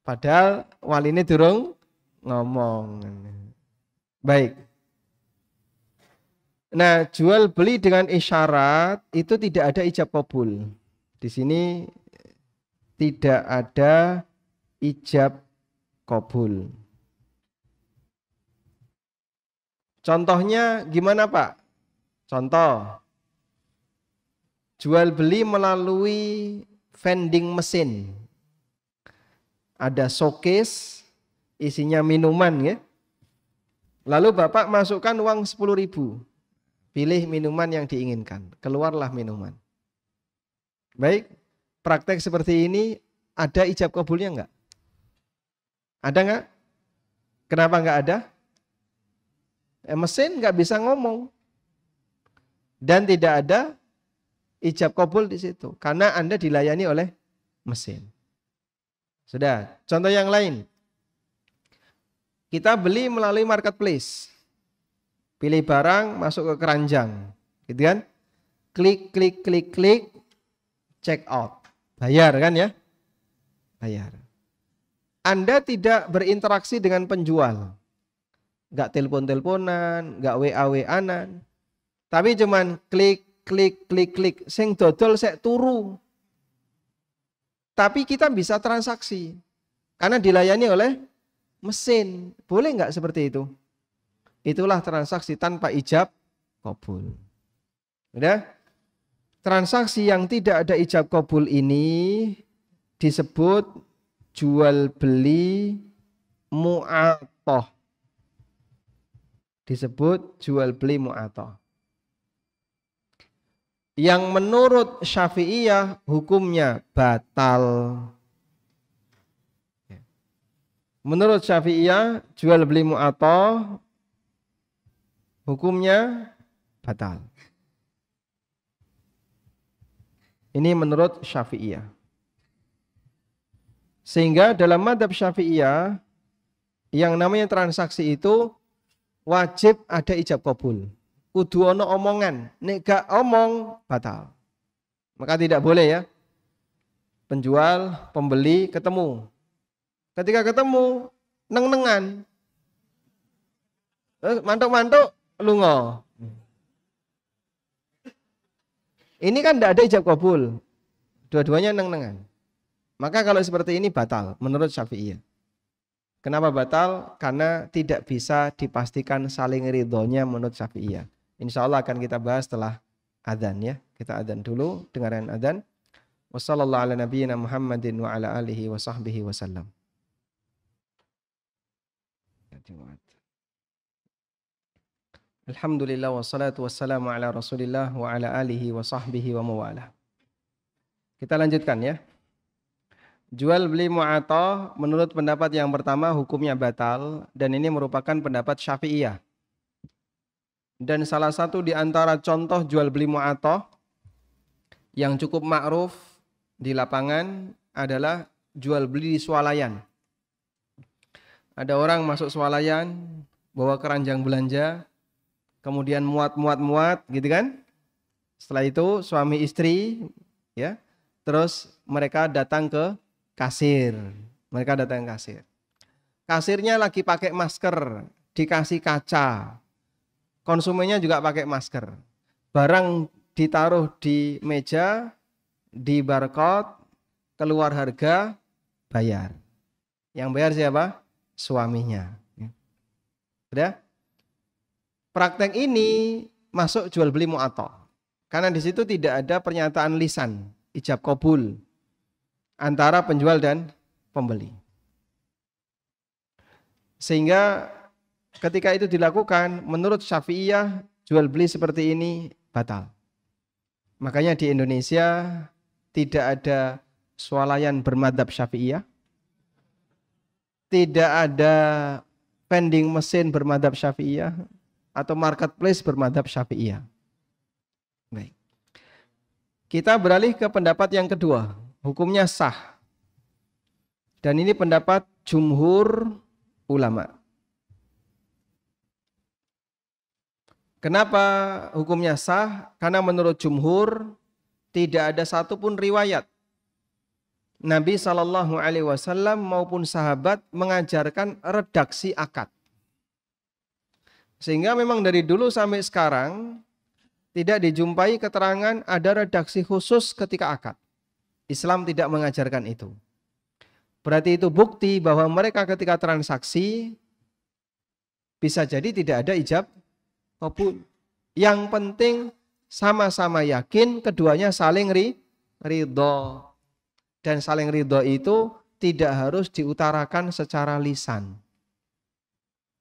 Padahal wali ini durung ngomong. Baik. Nah, jual beli dengan isyarat itu tidak ada ijab kabul. Di sini tidak ada ijab kabul. Contohnya gimana, Pak? Contoh. Jual beli melalui vending mesin. Ada showcase isinya minuman ya. Lalu Bapak masukkan uang 10.000. Pilih minuman yang diinginkan. Keluarlah minuman. Baik, praktek seperti ini ada ijab kabulnya enggak? Ada enggak? Kenapa enggak ada? Mesin enggak bisa ngomong. Dan tidak ada ijab kabul di situ. Karena Anda dilayani oleh mesin. Sudah, contoh yang lain. Kita beli melalui marketplace. Pilih barang, masuk ke keranjang. Gitu kan? Klik, klik, klik, klik. Check out. Bayar kan ya? Bayar. Anda tidak berinteraksi dengan penjual. Nggak telepon-teleponan, nggak WA-WA-an. Tapi cuman klik, klik, klik, klik. Sing dodol sek turu. Tapi kita bisa transaksi. Karena dilayani oleh mesin. Boleh nggak seperti itu? Itulah transaksi tanpa ijab kabul. Udah? Transaksi yang tidak ada ijab kabul ini disebut jual beli mu'atoh. Disebut jual beli mu'atoh. Yang menurut Syafi'iyah hukumnya batal. Menurut Syafi'iyah jual beli mu'atoh hukumnya batal. Ini menurut Syafi'iyah. Sehingga dalam mazhab Syafi'iyah yang namanya transaksi itu wajib ada ijab kabul. Kudu ono omongan, nek gak omong batal. Maka tidak boleh ya. Penjual, pembeli ketemu. Ketika ketemu neng-nengan. Mantuk-mantuk lungo. Ini kan tidak ada ijab kabul. Dua-duanya neng-nengan. Maka kalau seperti ini batal menurut Syafi'iyah. Kenapa batal? Karena tidak bisa dipastikan saling ridhonya menurut Syafi'iyah. Insya Allah akan kita bahas setelah adzan ya. Kita adzan dulu, dengarkan adzan. Wassallallahu ala nabiyyina Muhammadin wa ala alihi wa sahbihi wasallam. Jumat. Alhamdulillah wassalatu wassalamu ala Rasulillah wa ala alihi wa sahbihi wa mawalah. Kita lanjutkan ya. Jual beli mu'athah menurut pendapat yang pertama hukumnya batal dan ini merupakan pendapat Syafi'iyah. Dan salah satu di antara contoh jual beli mu'athah yang cukup ma'ruf di lapangan adalah jual beli di swalayan. Ada orang masuk swalayan, bawa keranjang belanja, kemudian muat gitu kan. Setelah itu suami istri ya, terus mereka datang ke kasir. Kasirnya lagi pakai masker, dikasih kaca. Konsumennya juga pakai masker. Barang ditaruh di meja, di barcode, keluar harga, bayar. Yang bayar siapa? Suaminya. Udah? Praktek ini masuk jual beli mu'athah. Karena di situ tidak ada pernyataan lisan, ijab qabul antara penjual dan pembeli. Sehingga ketika itu dilakukan, menurut Syafi'iyah jual beli seperti ini batal. Makanya di Indonesia tidak ada swalayan bermadzhab Syafi'iyah. Tidak ada vending mesin bermadzhab Syafi'iyah atau marketplace bermadzhab Syafi'iyah. Baik. Kita beralih ke pendapat yang kedua, hukumnya sah. Dan ini pendapat jumhur ulama. Kenapa hukumnya sah? Karena menurut jumhur tidak ada satupun riwayat Nabi SAW maupun sahabat mengajarkan redaksi akad. Sehingga memang dari dulu sampai sekarang tidak dijumpai keterangan ada redaksi khusus ketika akad. Islam tidak mengajarkan itu. Berarti itu bukti bahwa mereka ketika transaksi bisa jadi tidak ada ijab qabul. Yang penting sama-sama yakin keduanya saling ridho. Dan saling ridho itu tidak harus diutarakan secara lisan.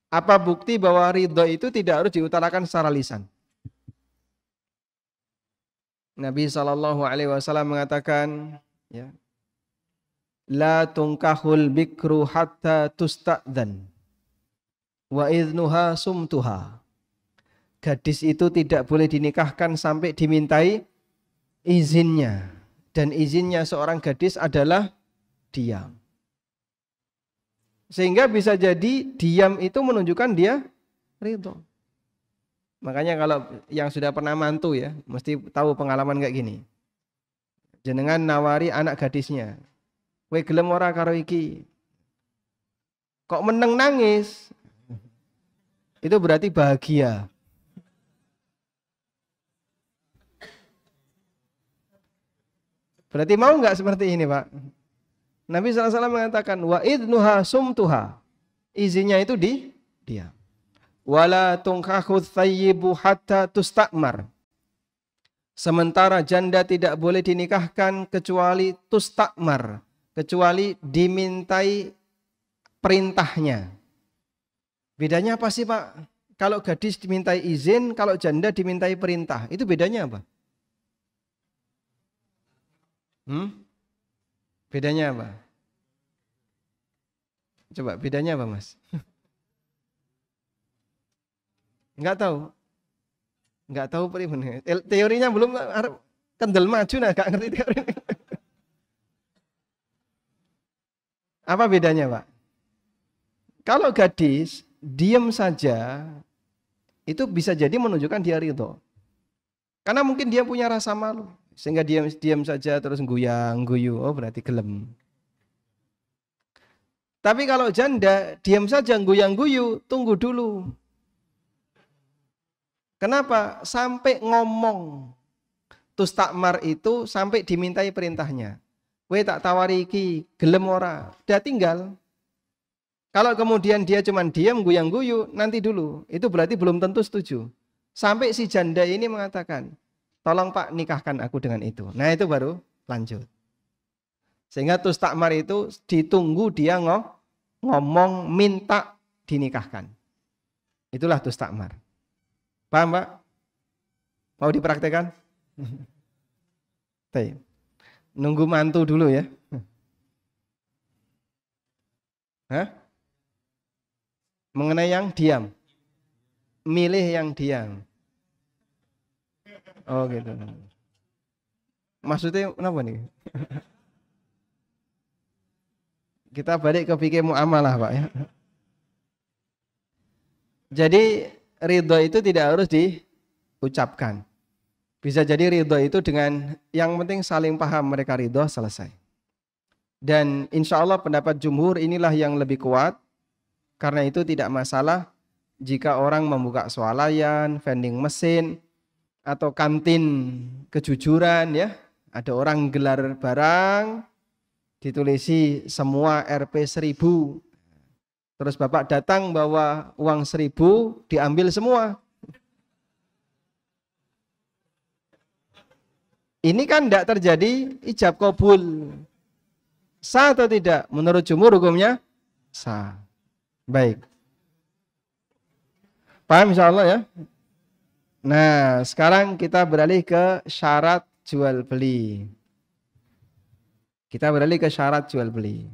Apa bukti bahwa ridho itu tidak harus diutarakan secara lisan? Nabi SAW mengatakan, ya, la tunkahul bikru hatta tusta'dzan wa idnuha sumtuha. Gadis itu tidak boleh dinikahkan sampai dimintai izinnya. Dan izinnya seorang gadis adalah diam. Sehingga bisa jadi diam itu menunjukkan dia ridho. Makanya kalau yang sudah pernah mantu ya, mesti tahu pengalaman kayak gini. Jenengan nawari anak gadisnya, "Kowe gelem ora karo iki?" Kok meneng nangis? Itu berarti bahagia. Berarti mau nggak seperti ini, Pak? Nabi SAW mengatakan wa idnuha sumtuha. Izinnya itu diam. Wala tunkahu thayyibu hatta tustakmar. Sementara janda tidak boleh dinikahkan kecuali tustakmar, kecuali dimintai perintahnya. Bedanya apa sih, Pak? Kalau gadis dimintai izin, kalau janda dimintai perintah. Itu bedanya apa? Bedanya apa? Coba bedanya apa, Mas? Enggak tahu. Enggak tahu teorinya belum kendel maju nah enggak ngerti teori. Apa bedanya, Pak? Kalau gadis diam saja itu bisa jadi menunjukkan dia ridho. Karena mungkin dia punya rasa malu. Sehingga diam saja terus guyu, oh berarti gelem. Tapi kalau janda diam saja guyu, tunggu dulu. Kenapa? Sampai ngomong. Tustakmar itu sampai dimintai perintahnya. Weh tak tawari iki, gelem ora? Dia tinggal. Kalau kemudian dia cuma diam guyu, nanti dulu. Itu berarti belum tentu setuju. Sampai si janda ini mengatakan, tolong Pak nikahkan aku dengan itu. Nah itu baru lanjut. Sehingga tustakmar itu ditunggu dia ngomong minta dinikahkan. Itulah tustakmar. Paham, Pak? Mau dipraktekkan? Nunggu mantu dulu ya. Hah? Mengenai yang diam. Milih yang diam. Oh gitu. Maksudnya kenapa nih? Kita balik ke fikih muamalah, Pak ya. Jadi ridho itu tidak harus diucapkan. Bisa jadi ridho itu dengan yang penting saling paham, mereka ridho, selesai. Dan insya Allah pendapat jumhur inilah yang lebih kuat. Karena itu tidak masalah jika orang membuka swalayan, vending mesin, atau kantin kejujuran ya. Ada orang gelar barang, ditulisi semua Rp 1.000. Terus Bapak datang bawa uang 1.000, diambil semua. Ini kan tidak terjadi ijab qabul. Sah atau tidak? Menurut jumhur hukumnya sah. Baik. Paham insyaallah ya? Nah, sekarang kita beralih ke syarat jual beli. Kita beralih ke syarat jual beli.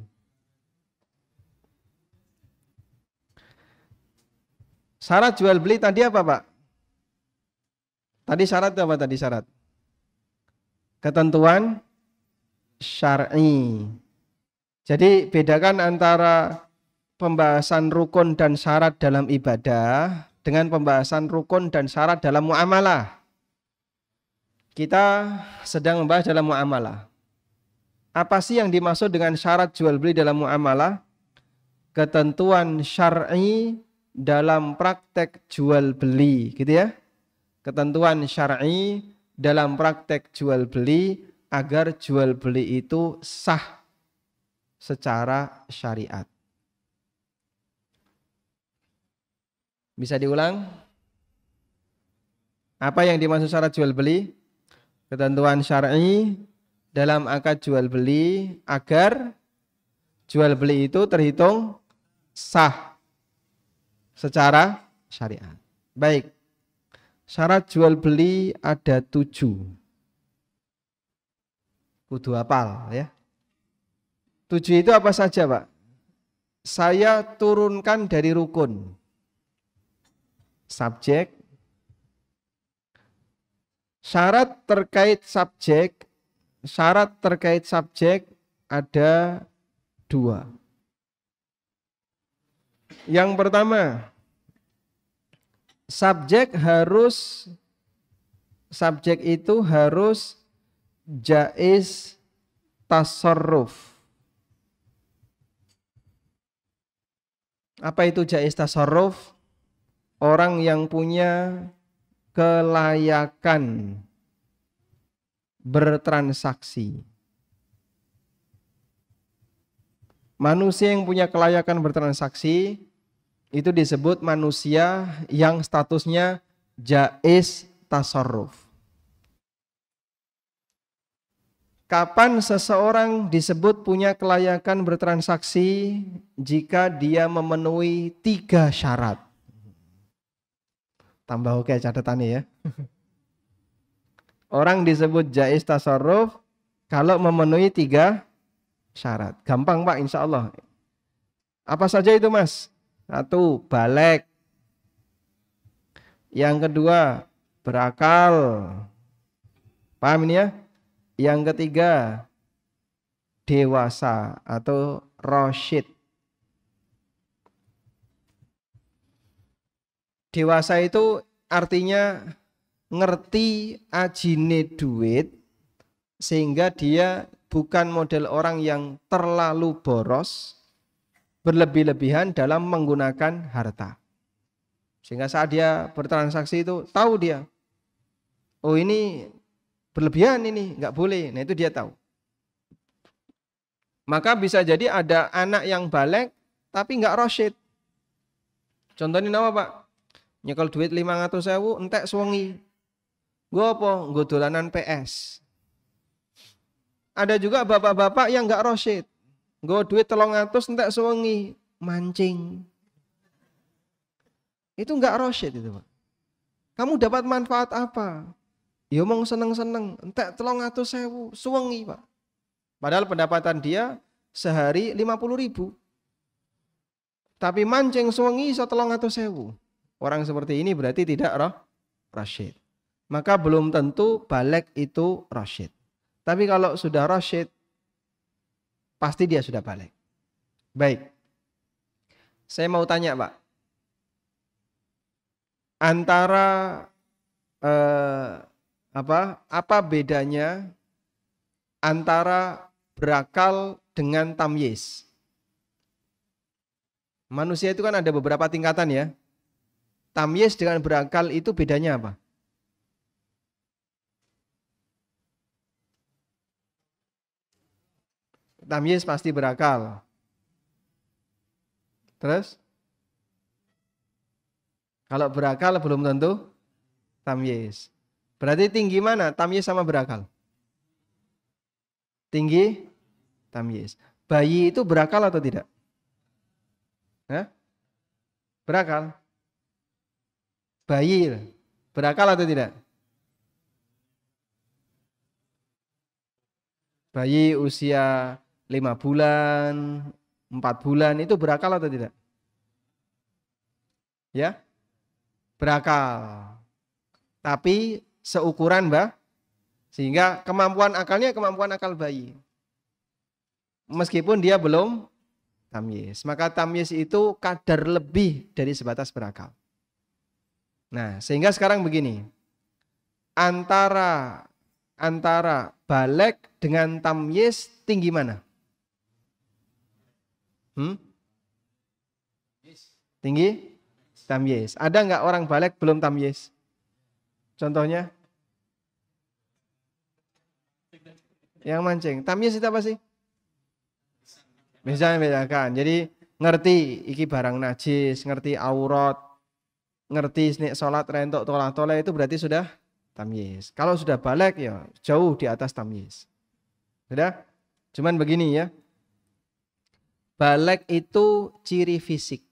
Syarat jual beli tadi apa, Pak? Tadi syarat apa tadi syarat? Ketentuan syar'i. Jadi bedakan antara pembahasan rukun dan syarat dalam ibadah dengan pembahasan rukun dan syarat dalam muamalah. Kita sedang membahas dalam muamalah. Apa sih yang dimaksud dengan syarat jual beli dalam muamalah? Ketentuan syar'i dalam praktek jual beli, gitu ya. Ketentuan syar'i dalam praktek jual beli agar jual beli itu sah secara syariat. Bisa diulang? Apa yang dimaksud syarat jual beli? Ketentuan syar'i dalam akad jual beli agar jual beli itu terhitung sah secara syariat. Baik. Syarat jual beli ada 7. Kudu hafal ya. 7 itu apa saja, Pak? Saya turunkan dari rukun. Subjek. Syarat terkait subjek ada 2. Yang pertama, subjek itu harus jaiz tasarruf. Apa itu jaiz tasarruf? Orang yang punya kelayakan bertransaksi. Manusia yang punya kelayakan bertransaksi itu disebut manusia yang statusnya jaiz tasarruf. Kapan seseorang disebut punya kelayakan bertransaksi? Jika dia memenuhi 3 syarat. Tambah oke catatannya ya. Orang disebut jaiz tasarruf kalau memenuhi 3 syarat. Gampang, Pak, insya Allah. Apa saja itu, Mas? 1, baligh. Yang kedua, berakal. Paham ini ya? Yang ketiga, dewasa atau rasyid. Dewasa itu artinya ngerti ajine duit sehingga dia bukan model orang yang terlalu boros, berlebih-lebihan dalam menggunakan harta. Sehingga saat dia bertransaksi itu tahu dia, oh ini berlebihan ini, nggak boleh. Nah itu dia tahu. Maka bisa jadi ada anak yang baligh tapi nggak rasyid. Contohnya nama, Pak? Nyekel duit 500.000 entek suwengi. Gue apa? Gue dolanan PS. Ada juga bapak-bapak yang nggak rasyid. Gue duit 300 entek suwengi, mancing. Itu enggak rasyid itu, Pak. Kamu dapat manfaat apa? Ya mau seneng-seneng, entek 300.000 suwengi, Pak. Padahal pendapatan dia sehari 50.000. Tapi mancing suwengi iso 300.000. Orang seperti ini berarti tidak rasyid. Maka belum tentu balik itu rasyid. Tapi kalau sudah rasyid, pasti dia sudah balik. Baik. Saya mau tanya, Pak. Antara apa bedanya antara berakal dengan tamyiz? Manusia itu kan ada beberapa tingkatan ya. Tamyiz dengan berakal itu bedanya apa? Tamyiz pasti berakal. Terus? Kalau berakal belum tentu tamyiz. Berarti tinggi mana? Tamyiz sama berakal? Tinggi tamyiz. Bayi itu berakal atau tidak? Hah? Berakal. Bayi berakal atau tidak? Bayi usia 5 bulan, 4 bulan itu berakal atau tidak? Ya, berakal. Tapi seukuran, Mbak. Sehingga kemampuan akalnya kemampuan akal bayi. Meskipun dia belum tamyiz. Maka tamyiz itu kadar lebih dari sebatas berakal. Nah, sehingga sekarang begini. Antara balik dengan tamyiz tinggi mana? Tinggi tamyiz. Ada nggak orang balik belum tamyiz? Contohnya? Yang mancing. Tamyiz itu apa sih? Bisa membedakan. Jadi ngerti iki barang najis, ngerti aurat, ngerti nek salat rentok tolak-tolak itu berarti sudah tamyiz. Kalau sudah balik ya jauh di atas tamyiz. Sudah? Cuman begini ya. Balik itu ciri fisik.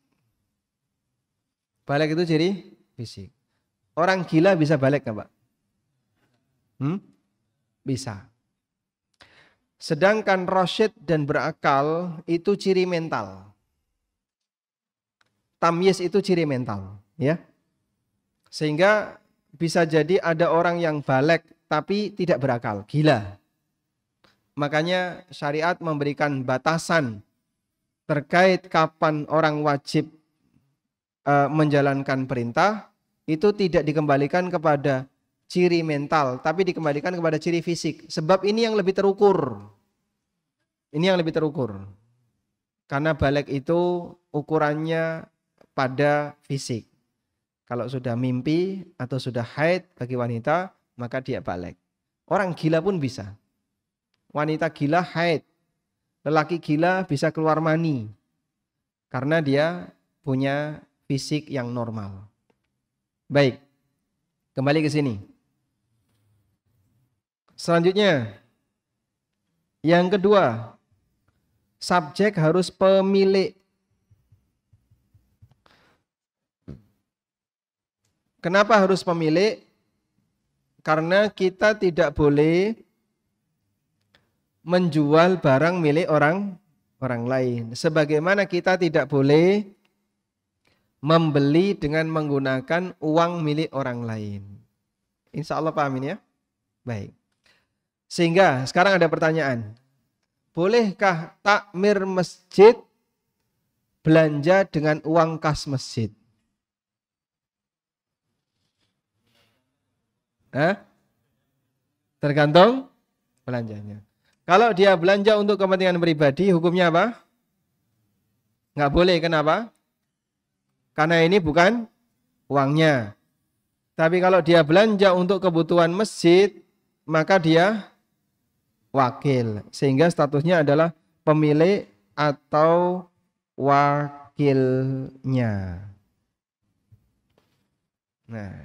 Balik itu ciri fisik. Orang gila bisa balik nggak, Pak? Bisa. Sedangkan rasyid dan berakal itu ciri mental. Tamyiz itu ciri mental, ya. Sehingga bisa jadi ada orang yang balik tapi tidak berakal, gila. Makanya syariat memberikan batasan terkait kapan orang wajib menjalankan perintah, itu tidak dikembalikan kepada ciri mental, tapi dikembalikan kepada ciri fisik. Sebab ini yang lebih terukur. Ini yang lebih terukur. Karena balik itu ukurannya pada fisik. Kalau sudah mimpi atau sudah haid bagi wanita, maka dia balik. Orang gila pun bisa. Wanita gila haid. Lelaki gila bisa keluar mani. Karena dia punya fisik yang normal. Baik. Kembali ke sini. Selanjutnya, yang kedua, subjek harus pemilik. Kenapa harus pemilik? Karena kita tidak boleh menjual barang milik orang lain. Sebagaimana kita tidak boleh membeli dengan menggunakan uang milik orang lain. Insya Allah pahamin ya? Baik. Sehingga sekarang ada pertanyaan. Bolehkah takmir masjid belanja dengan uang kas masjid? Tergantung belanjanya. Kalau dia belanja untuk kepentingan pribadi, hukumnya apa? Nggak boleh, kenapa? Karena ini bukan uangnya. Tapi kalau dia belanja untuk kebutuhan masjid, maka dia wakil. Sehingga statusnya adalah pemilik atau wakilnya. Nah,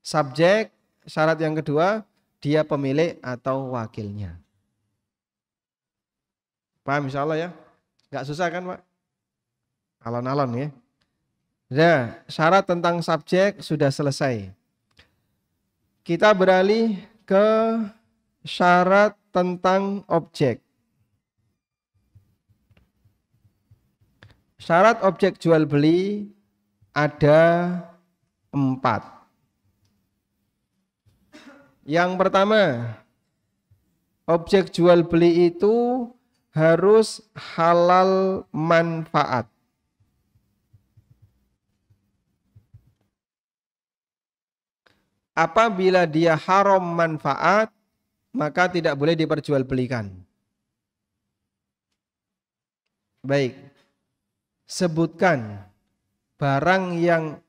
subjek syarat yang kedua, dia pemilik atau wakilnya. Paham insya Allah ya? Nggak susah kan Pak? Alon-alon ya. Nah, syarat tentang subjek sudah selesai. Kita beralih ke syarat tentang objek. Syarat objek jual beli ada 4. Yang pertama, objek jual beli itu harus halal manfaat. Apabila dia haram manfaat, maka tidak boleh diperjualbelikan. Baik, sebutkan barang yang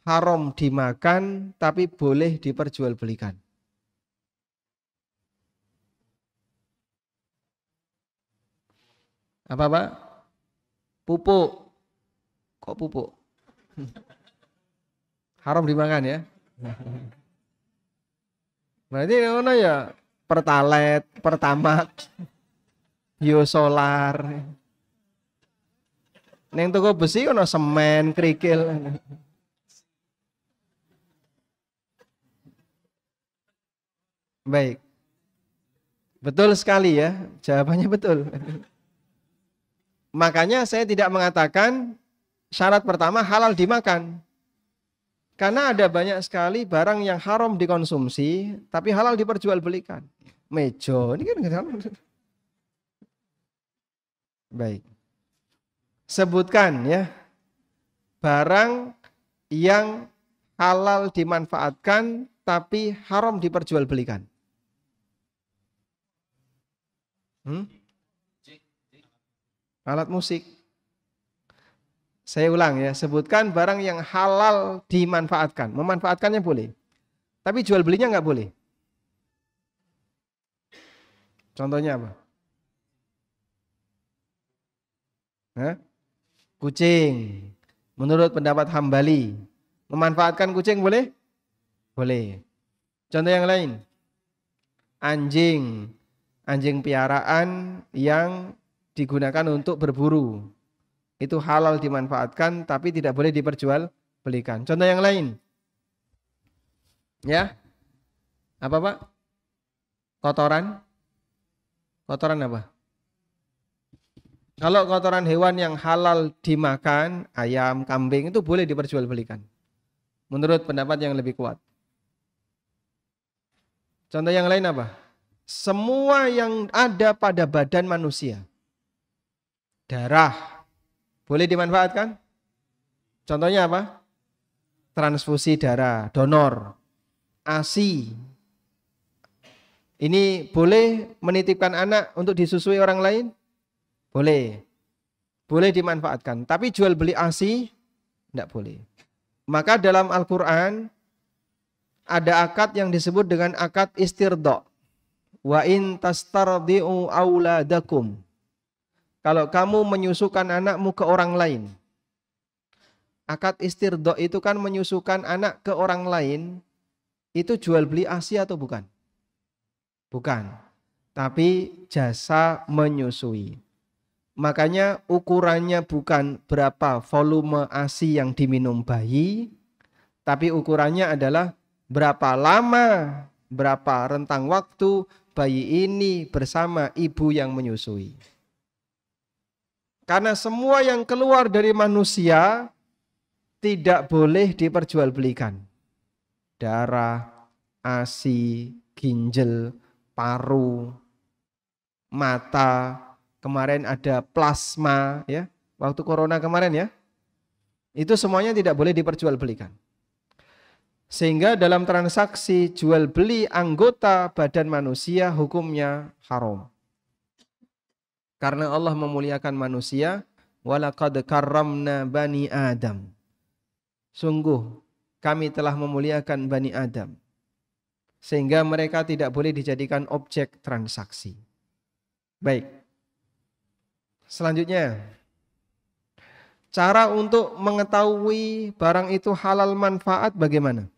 haram dimakan tapi boleh diperjualbelikan. Apa Pak? Pupuk. Kok pupuk? Haram dimakan ya? Berarti ngono ya, Pertalite, Pertamax, biosolar. Neng toko besi ono semen, kerikil. Baik. Betul sekali ya, jawabannya betul. Makanya saya tidak mengatakan syarat pertama halal dimakan. Karena ada banyak sekali barang yang haram dikonsumsi, tapi halal diperjualbelikan. Meja, ini kan. Baik. Sebutkan ya, barang yang halal dimanfaatkan, tapi haram diperjualbelikan. Alat musik. Saya ulang ya, sebutkan barang yang halal dimanfaatkan. Memanfaatkannya boleh, tapi jual belinya nggak boleh. Contohnya apa? Hah? Kucing. Menurut pendapat Hambali, memanfaatkan kucing boleh? Boleh. Contoh yang lain. Anjing. Anjing piaraan yang digunakan untuk berburu. Itu halal dimanfaatkan tapi tidak boleh diperjualbelikan. Contoh yang lain. Ya. Apa Pak? Kotoran? Kotoran apa? Kalau kotoran hewan yang halal dimakan, ayam, kambing itu boleh diperjualbelikan. Menurut pendapat yang lebih kuat. Contoh yang lain apa? Semua yang ada pada badan manusia. Darah boleh dimanfaatkan? Contohnya apa? Transfusi darah, donor, ASI. Ini boleh menitipkan anak untuk disusui orang lain? Boleh. Boleh dimanfaatkan. Tapi jual beli ASI tidak boleh. Maka dalam Al-Quran ada akad yang disebut dengan akad istirda. Wa in tastardi'u auladakum. Kalau kamu menyusukan anakmu ke orang lain. Akad istirda itu kan menyusukan anak ke orang lain. Itu jual beli ASI atau bukan? Bukan. Tapi jasa menyusui. Makanya ukurannya bukan berapa volume ASI yang diminum bayi. Tapi ukurannya adalah berapa lama, berapa rentang waktu bayi ini bersama ibu yang menyusui. Karena semua yang keluar dari manusia tidak boleh diperjualbelikan. Darah, ASI, ginjal, paru, mata, kemarin ada plasma ya, waktu corona kemarin ya. Itu semuanya tidak boleh diperjualbelikan. Sehingga dalam transaksi jual beli anggota badan manusia hukumnya haram. Karena Allah memuliakan manusia, walaqad karramna bani Adam. Sungguh kami telah memuliakan bani Adam. Sehingga mereka tidak boleh dijadikan objek transaksi. Baik. Selanjutnya, cara untuk mengetahui barang itu halal manfaat bagaimana?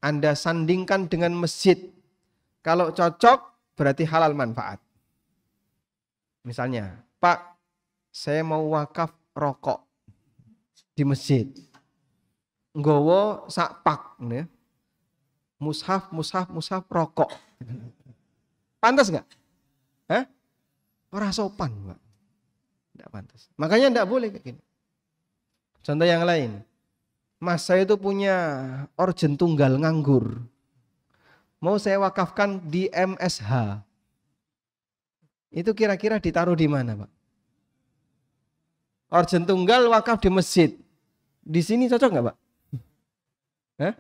Anda sandingkan dengan masjid. Kalau cocok berarti halal manfaat. Misalnya, Pak, saya mau wakaf rokok. di masjid. Nggawa sak pak ya. Mushaf rokok. Pantas nggak? Hah? Ora sopan, Pak. Enggak pantas. Makanya enggak boleh kayak gini. Contoh yang lain. Mas, saya itu punya organ tunggal nganggur. Mau saya wakafkan di MSH. Itu kira-kira ditaruh di mana, Pak? Organ tunggal wakaf di masjid. Di sini cocok nggak, Pak? Hah?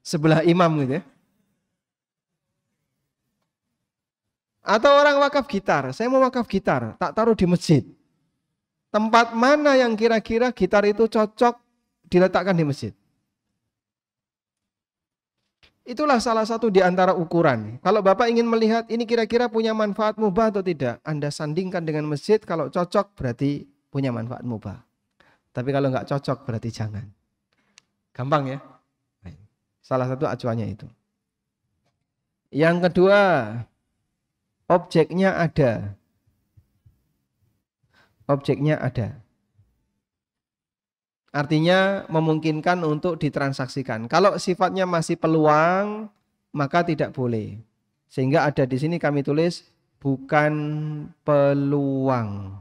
Sebelah imam gitu ya. Atau orang wakaf gitar, saya mau wakaf gitar, tak taruh di masjid. Tempat mana yang kira-kira gitar itu cocok diletakkan di masjid? Itulah salah satu di antara ukuran. Kalau Bapak ingin melihat ini kira-kira punya manfaat mubah atau tidak, Anda sandingkan dengan masjid, kalau cocok berarti punya manfaat mubah. Tapi kalau nggak cocok berarti jangan. Gampang ya? Salah satu acuannya itu. Yang kedua, objeknya ada. Objeknya ada. Artinya memungkinkan untuk ditransaksikan. Kalau sifatnya masih peluang, maka tidak boleh. Sehingga ada di sini kami tulis bukan peluang.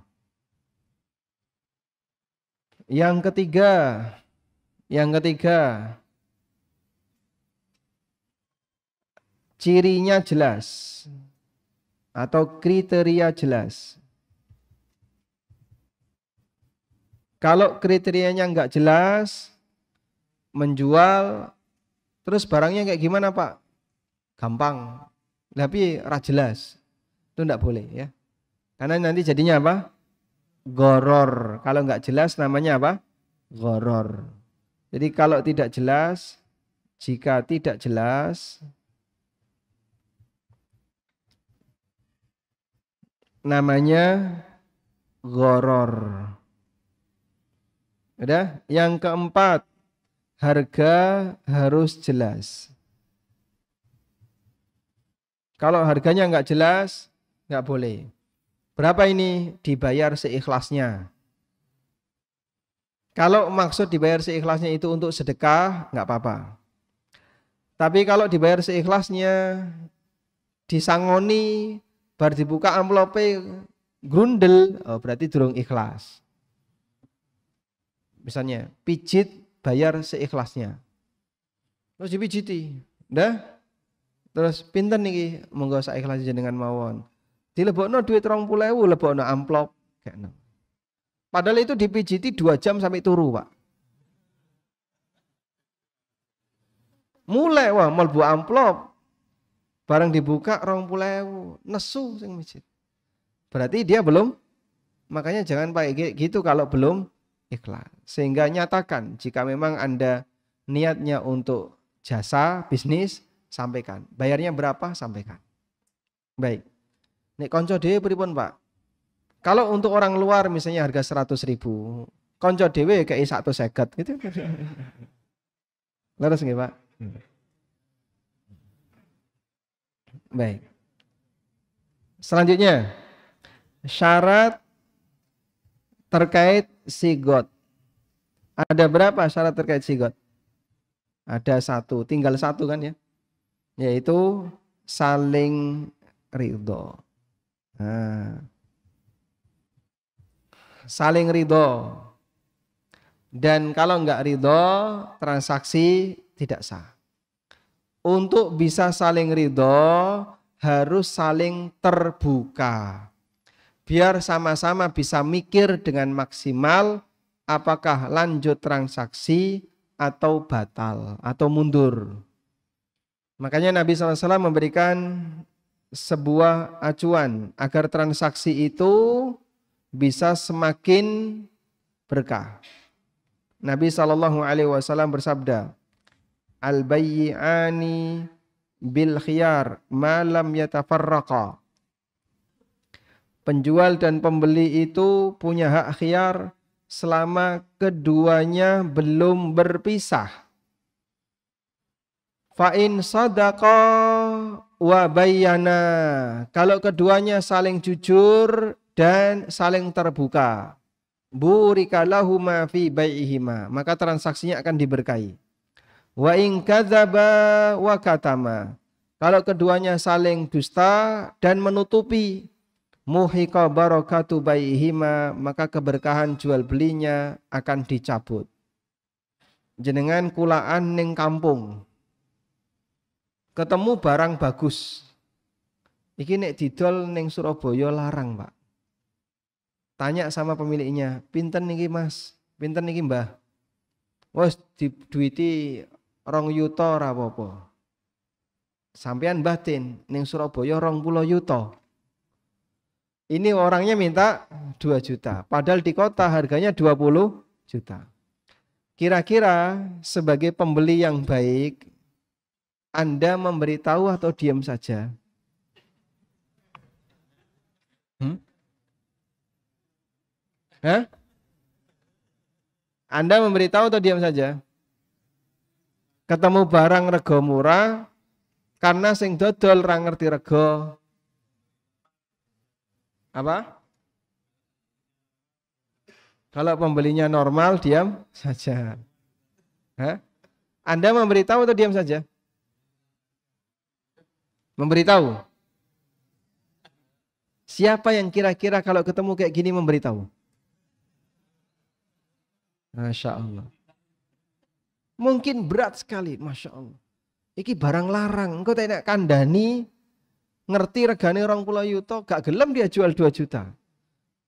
Yang ketiga, cirinya jelas atau kriteria jelas. Kalau kriterianya nggak jelas, menjual, terus barangnya kayak gimana Pak? Gampang, tapi ra jelas, itu nggak boleh ya. Karena nanti jadinya apa? Goror. Kalau nggak jelas namanya apa? Goror. Jadi kalau tidak jelas, jika tidak jelas, namanya goror. Udah? Yang keempat, harga harus jelas. Kalau harganya nggak jelas, nggak boleh. Berapa ini? Dibayar seikhlasnya. Kalau maksud dibayar seikhlasnya itu untuk sedekah, nggak apa-apa. Tapi kalau dibayar seikhlasnya, disangoni, bar dibuka amplopnya grundel, oh berarti durung ikhlas. Misalnya pijit bayar seikhlasnya. Terus dipijiti, dah. Terus pinten niki monggo saikhlas jenengan mawon. Dilebokno duit 20.000, lebokno amplop kayak. Padahal itu dipijiti 2 jam sampai turu, Pak. Mulai wah mlebu amplop. Barang dibuka 20.000, nesu sing mijit. Berarti dia belum, makanya jangan pakai gitu kalau belum ikhlas. Sehingga nyatakan jika memang Anda niatnya untuk jasa, bisnis, sampaikan. Bayarnya berapa? Sampaikan. Baik. Nek konco dhewe pripun, Pak? Kalau untuk orang luar misalnya harga 100.000, konco dhewe kayak 150 gitu. Leres nggih, Pak? Baik. Selanjutnya, syarat terkait sigot. Ada berapa syarat terkait sigot? Ada 1, tinggal 1 kan ya? Yaitu saling ridho. Nah, saling ridho. Dan kalau enggak ridho, transaksi tidak sah. Untuk bisa saling ridho, harus saling terbuka. Biar sama-sama bisa mikir dengan maksimal apakah lanjut transaksi atau batal atau mundur. Makanya Nabi SAW memberikan sebuah acuan agar transaksi itu bisa semakin berkah. Nabi SAW bersabda, al-bayyi'ani bil khiyar ma lam yatafarraqa. Penjual dan pembeli itu punya hak khiyar selama keduanya belum berpisah. Fa in sadaqa wa bayyana. Kalau keduanya saling jujur dan saling terbuka. burika lahuma fi bai'ihima, maka transaksinya akan diberkahi. Wa in kadzaba wa katama, kalau keduanya saling dusta dan menutupi, muhiqa barakatu bai'ihima, maka keberkahan jual belinya akan dicabut. Jenengan kulaan ning kampung, ketemu barang bagus, iki nek didol ning Surabaya larang, Pak. Tanya sama pemiliknya, pinten niki Mas, pinten niki Mbah? Wes diduiti 2 yuta ora apa-apa. Sampean batin ning Surabaya 20 yuta. Ini orangnya minta 2 juta, padahal di kota harganya 20 juta. Kira-kira sebagai pembeli yang baik, Anda memberitahu atau diam saja? Hah? Anda memberitahu atau diam saja? Ketemu barang rego murah, karena sing dodol ra ngerti rego apa? Kalau pembelinya normal, diam saja. Hah? Anda memberitahu atau diam saja? Memberitahu. Siapa yang kira-kira kalau ketemu kayak gini memberitahu? Masya Allah. Mungkin berat sekali, Masya Allah. Iki barang larang, engkau tak kandani, ngerti regane 20 yuta, gak gelem dia jual 2 juta.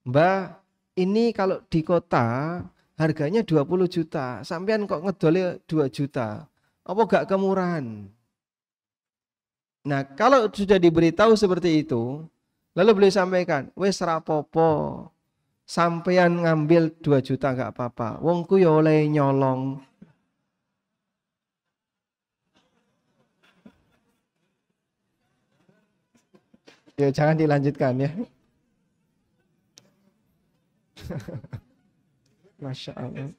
Mbak, ini kalau di kota harganya 20 juta, sampean kok ngedolnya 2 juta. Apa gak kemurahan? Nah, kalau sudah diberitahu seperti itu, lalu beliau sampaikan, wes rapopo, sampean ngambil 2 juta gak apa-apa. Wongku ya oleh nyolong. Ya jangan dilanjutkan ya. Masya Allah.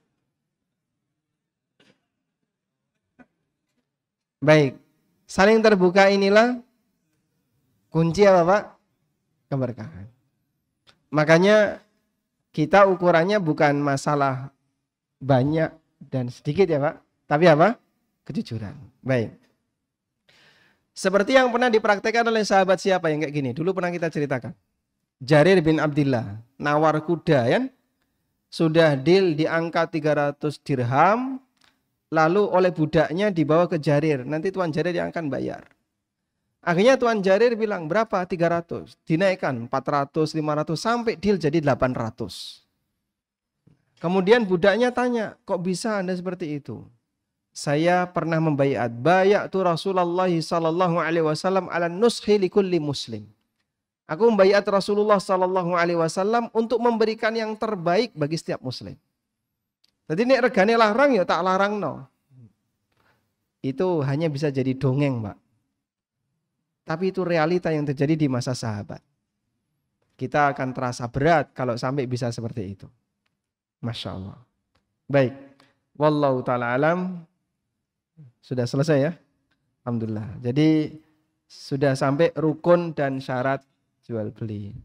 Baik, saling terbuka inilah kunci apa Pak? Keberkahan. Makanya kita ukurannya bukan masalah banyak dan sedikit ya Pak, tapi apa? Kejujuran. Baik. Seperti yang pernah dipraktekkan oleh sahabat siapa yang kayak gini? Dulu pernah kita ceritakan. Jarir bin Abdillah, nawar kuda kan? Sudah deal di angka 300 dirham, lalu oleh budaknya dibawa ke Jarir. Nanti Tuan Jarir yang akan bayar. Akhirnya Tuan Jarir bilang, berapa? 300. Dinaikkan 400, 500, sampai deal jadi 800. Kemudian budaknya tanya, kok bisa Anda seperti itu? Saya pernah membaiat. Bayatu Rasulullah sallallahu alaihi wasallam ala nushi likulli muslim. Aku membaiat Rasulullah sallallahu alaihi wasallam untuk memberikan yang terbaik bagi setiap muslim. Jadi nek regane larang ya tak larangno. Itu hanya bisa jadi dongeng, Pak. Tapi itu realita yang terjadi di masa sahabat. Kita akan terasa berat kalau sampai bisa seperti itu. Masya Allah. Baik. Wallahu ta'ala alam. Sudah selesai ya? Alhamdulillah. Jadi sudah sampai rukun dan syarat jual beli.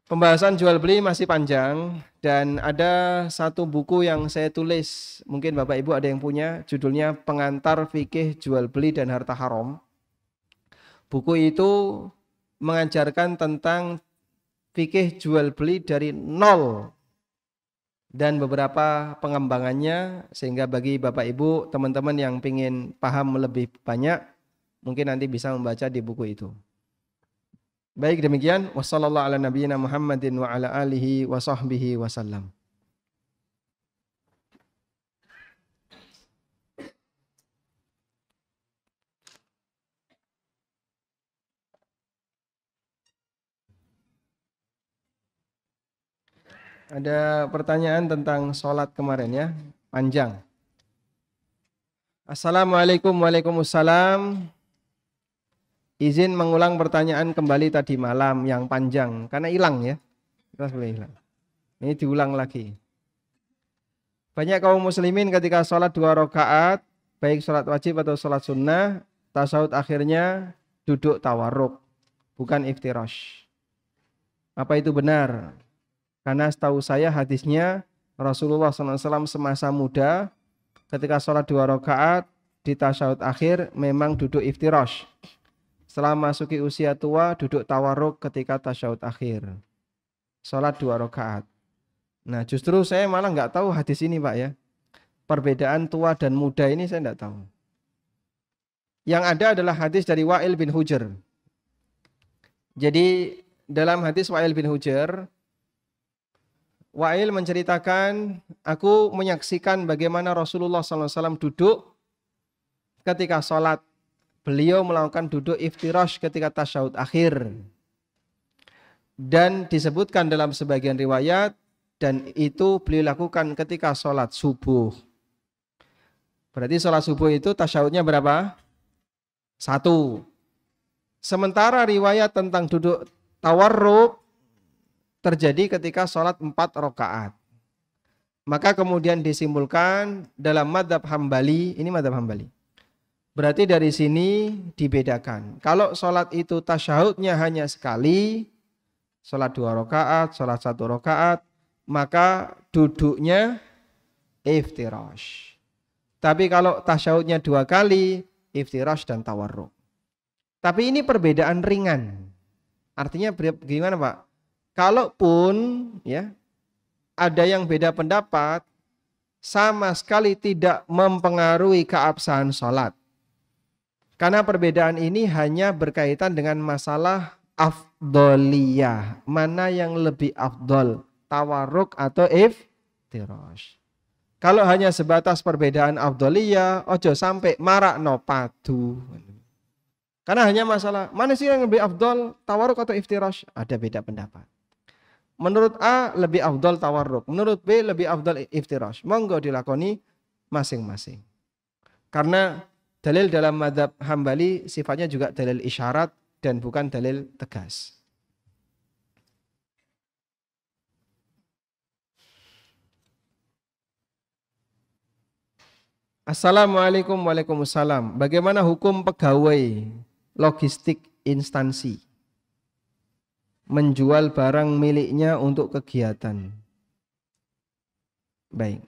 Pembahasan jual beli masih panjang dan ada satu buku yang saya tulis, mungkin Bapak Ibu ada yang punya, judulnya Pengantar Fikih Jual Beli dan Harta Haram. Buku itu mengajarkan tentang fikih jual beli dari nol dan beberapa pengembangannya, sehingga bagi Bapak Ibu, teman-teman yang ingin paham lebih banyak, mungkin nanti bisa membaca di buku itu. Baik, demikian. Wassallallahu ala nabiyyina Muhammadin wa ala alihi wa sahbihi wasallam. Ada pertanyaan tentang sholat kemarin ya, panjang. Assalamualaikum, waalaikumsalam. Izin mengulang pertanyaan kembali tadi malam yang panjang, karena hilang ya. Terus boleh hilang. Ini diulang lagi. Banyak kaum muslimin ketika sholat 2 rakaat, baik sholat wajib atau sholat sunnah, tasawuf akhirnya duduk tawarruk, bukan iftirash. Apa itu benar? Karena setahu saya hadisnya Rasulullah SAW semasa muda ketika sholat 2 rakaat di tasyahud akhir memang duduk iftirash. Setelah masuki usia tua duduk tawarruk ketika tasyahud akhir. Sholat 2 rakaat. Nah justru saya malah nggak tahu hadis ini Pak ya. Perbedaan tua dan muda ini saya nggak tahu. Yang ada adalah hadis dari Wa'il bin Hujr. Jadi dalam hadis Wa'il bin Hujr, Wa'il menceritakan, aku menyaksikan bagaimana Rasulullah SAW duduk ketika sholat. Beliau melakukan duduk iftirash ketika tasyahud akhir. Dan disebutkan dalam sebagian riwayat, dan itu beliau lakukan ketika sholat subuh. Berarti sholat subuh itu tasyahudnya berapa? 1. Sementara riwayat tentang duduk tawarruk terjadi ketika sholat 4 rakaat. Maka kemudian disimpulkan dalam madhab Hambali, ini madhab Hambali. Berarti dari sini dibedakan. Kalau sholat itu tasyahudnya hanya sekali, sholat 2 rakaat, sholat 1 rakaat, maka duduknya iftirash. Tapi kalau tasyahudnya 2 kali, iftirash dan tawarruk. Tapi ini perbedaan ringan. Artinya gimana Pak? Kalaupun ya ada yang beda pendapat, sama sekali tidak mempengaruhi keabsahan sholat. Karena perbedaan ini hanya berkaitan dengan masalah afdoliyah. Mana yang lebih afdol, tawarruk atau iftirash. Kalau hanya sebatas perbedaan afdoliyah, ojo sampai marakno padu. Karena hanya masalah, mana sih yang lebih afdol, tawarruk atau iftirash? Ada beda pendapat. Menurut A lebih afdol tawarruk, menurut B lebih afdol iftirash. Monggo dilakoni masing-masing. Karena dalil dalam mazhab Hambali sifatnya juga dalil isyarat dan bukan dalil tegas. Assalamualaikum waalaikumsalam. Bagaimana hukum pegawai logistik instansi menjual barang miliknya untuk kegiatan? Baik.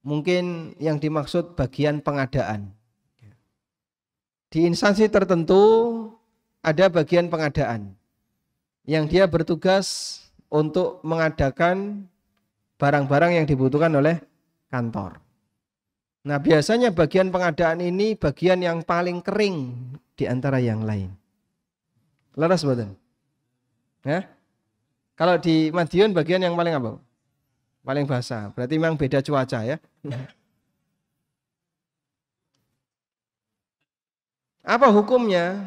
Mungkin yang dimaksud bagian pengadaan. Di instansi tertentu ada bagian pengadaan yang dia bertugas untuk mengadakan barang-barang yang dibutuhkan oleh kantor. Nah, biasanya bagian pengadaan ini bagian yang paling kering di antara yang lain. Leres betul? Ya? Kalau di Madiun bagian yang paling apa? Paling basah. Berarti memang beda cuaca ya. Apa hukumnya?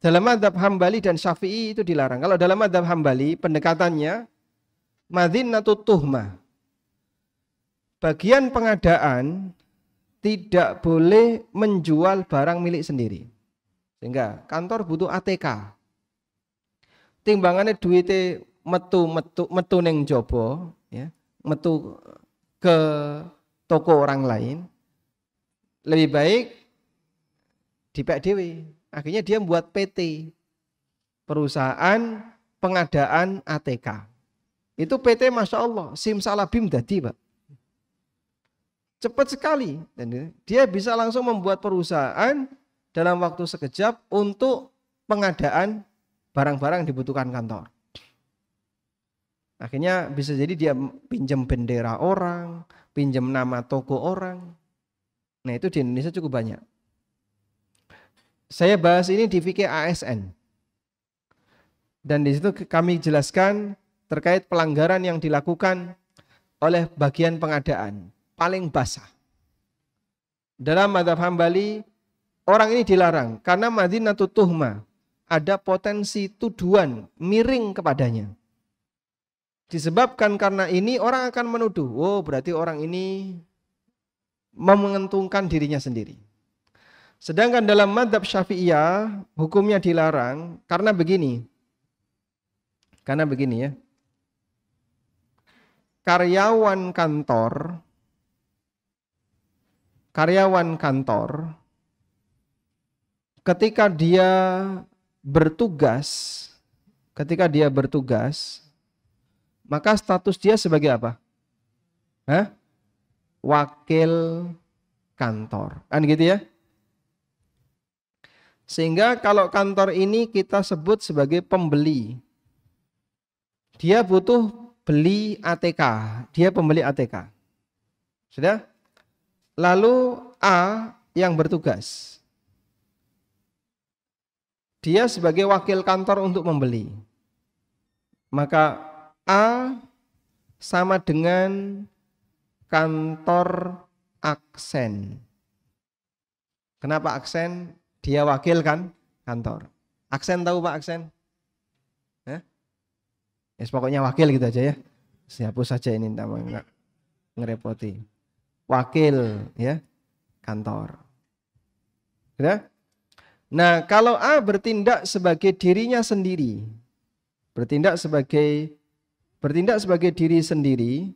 Dalam mazhab Hambali dan Syafi'i itu dilarang. Kalau dalam mazhab Hambali pendekatannya madhinnatut tuhmah. Bagian pengadaan tidak boleh menjual barang milik sendiri. Sehingga kantor butuh ATK. Timbangannya duitnya metu neng jobo, ya, metu ke toko orang lain. Lebih baik dipek dewe. Akhirnya dia membuat PT, perusahaan pengadaan ATK. Itu PT Masya Allah, simsalabim dadi Pak. Cepat sekali. Dan dia bisa langsung membuat perusahaan dalam waktu sekejap untuk pengadaan barang-barang yang dibutuhkan kantor. Akhirnya bisa jadi dia pinjam bendera orang, pinjam nama toko orang. Nah itu di Indonesia cukup banyak. Saya bahas ini di fikih ASN. Dan di situ kami jelaskan terkait pelanggaran yang dilakukan oleh bagian pengadaan. Paling basah. Dalam mazhab Hambali, orang ini dilarang karena madhinatut tuhmah. Ada potensi tuduhan miring kepadanya. Disebabkan karena ini orang akan menuduh, oh berarti orang ini menguntungkan dirinya sendiri. Sedangkan dalam mazhab Syafi'iyah hukumnya dilarang karena begini. Karena begini ya. Karyawan kantor ketika dia bertugas maka status dia sebagai apa? Hah? Wakil kantor. Kan gitu ya. Sehingga kalau kantor ini kita sebut sebagai pembeli. Dia butuh beli ATK. Dia pembeli ATK. Sudah? Lalu A yang bertugas. Dia sebagai wakil kantor untuk membeli. Maka A sama dengan kantor Aksen. Kenapa Aksen? Dia wakil kan kantor. Aksen tahu Pak Aksen? Ya, pokoknya wakil gitu aja ya. Hapus saja ini enggak ngerepoti. Wakil ya kantor. Ya? Nah, kalau A bertindak sebagai dirinya sendiri, bertindak sebagai diri sendiri,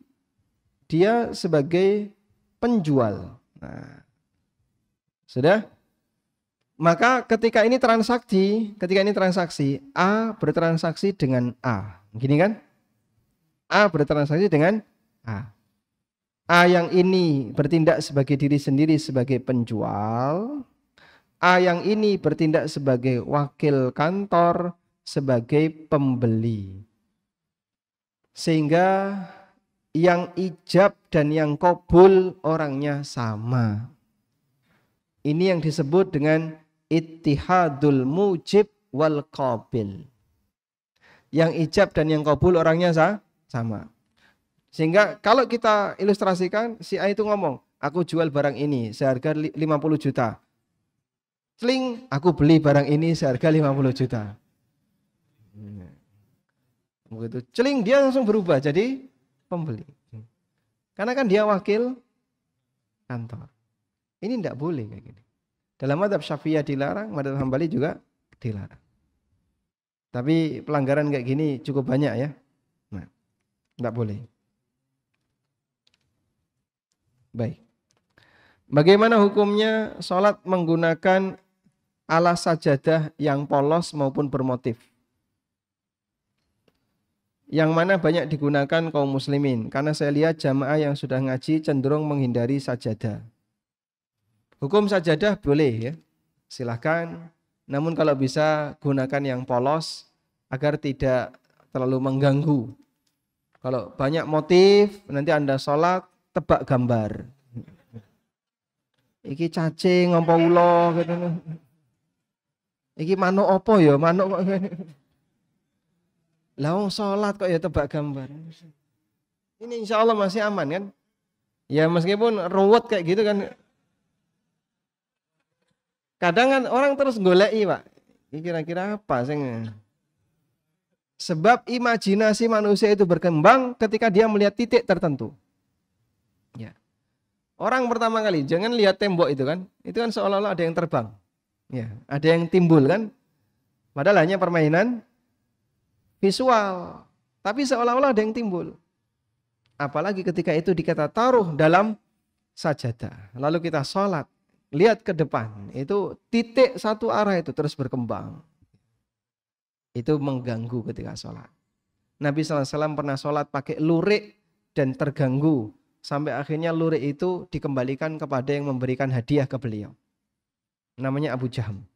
dia sebagai penjual. Nah, sudah? Maka ketika ini transaksi, A bertransaksi dengan A. Gini kan? A bertransaksi dengan A. A yang ini bertindak sebagai diri sendiri sebagai penjual. A yang ini bertindak sebagai wakil kantor sebagai pembeli. Sehingga yang ijab dan yang qabul orangnya sama. Ini yang disebut dengan ittihadul mujib wal qabil. Yang ijab dan yang qabul orangnya sama. Sehingga kalau kita ilustrasikan, si A itu ngomong, aku jual barang ini seharga 50 juta. Celing, aku beli barang ini seharga 50 juta. Begitu. Celing, dia langsung berubah jadi pembeli. Karena kan dia wakil kantor. Ini tidak boleh kayak gini. Dalam mazhab Syafi'iyah dilarang, mazhab Hambali juga dilarang. Tapi pelanggaran kayak gini cukup banyak ya. Nah, tidak boleh. Baik. Bagaimana hukumnya sholat menggunakan alas sajadah yang polos maupun bermotif? Yang mana banyak digunakan kaum muslimin. Karena saya lihat jamaah yang sudah ngaji cenderung menghindari sajadah. Hukum sajadah boleh ya, silahkan. Namun kalau bisa gunakan yang polos agar tidak terlalu mengganggu. Kalau banyak motif nanti Anda sholat tebak gambar. Iki cacing apa ulo gitu. Iki manuk apa ya? Manuk kok. Lah wong sholat kok ya tebak gambar. Ini insya Allah masih aman kan? Ya meskipun ruwet kayak gitu kan. Kadang kan orang terus goleki, Pak. Ini kira-kira apa sih? Sebab imajinasi manusia itu berkembang ketika dia melihat titik tertentu. Ya. Orang pertama kali jangan lihat tembok itu kan. Itu kan seolah-olah ada yang terbang. Ya, ada yang timbul kan. Padahal hanya permainan visual. Tapi seolah-olah ada yang timbul. Apalagi ketika itu kita taruh dalam sajadah. Lalu kita sholat. Lihat ke depan, itu titik satu arah itu terus berkembang. Itu mengganggu ketika sholat. Nabi SAW pernah sholat pakai lurik dan terganggu. Sampai akhirnya lurik itu dikembalikan kepada yang memberikan hadiah ke beliau. Namanya Abu Jaham.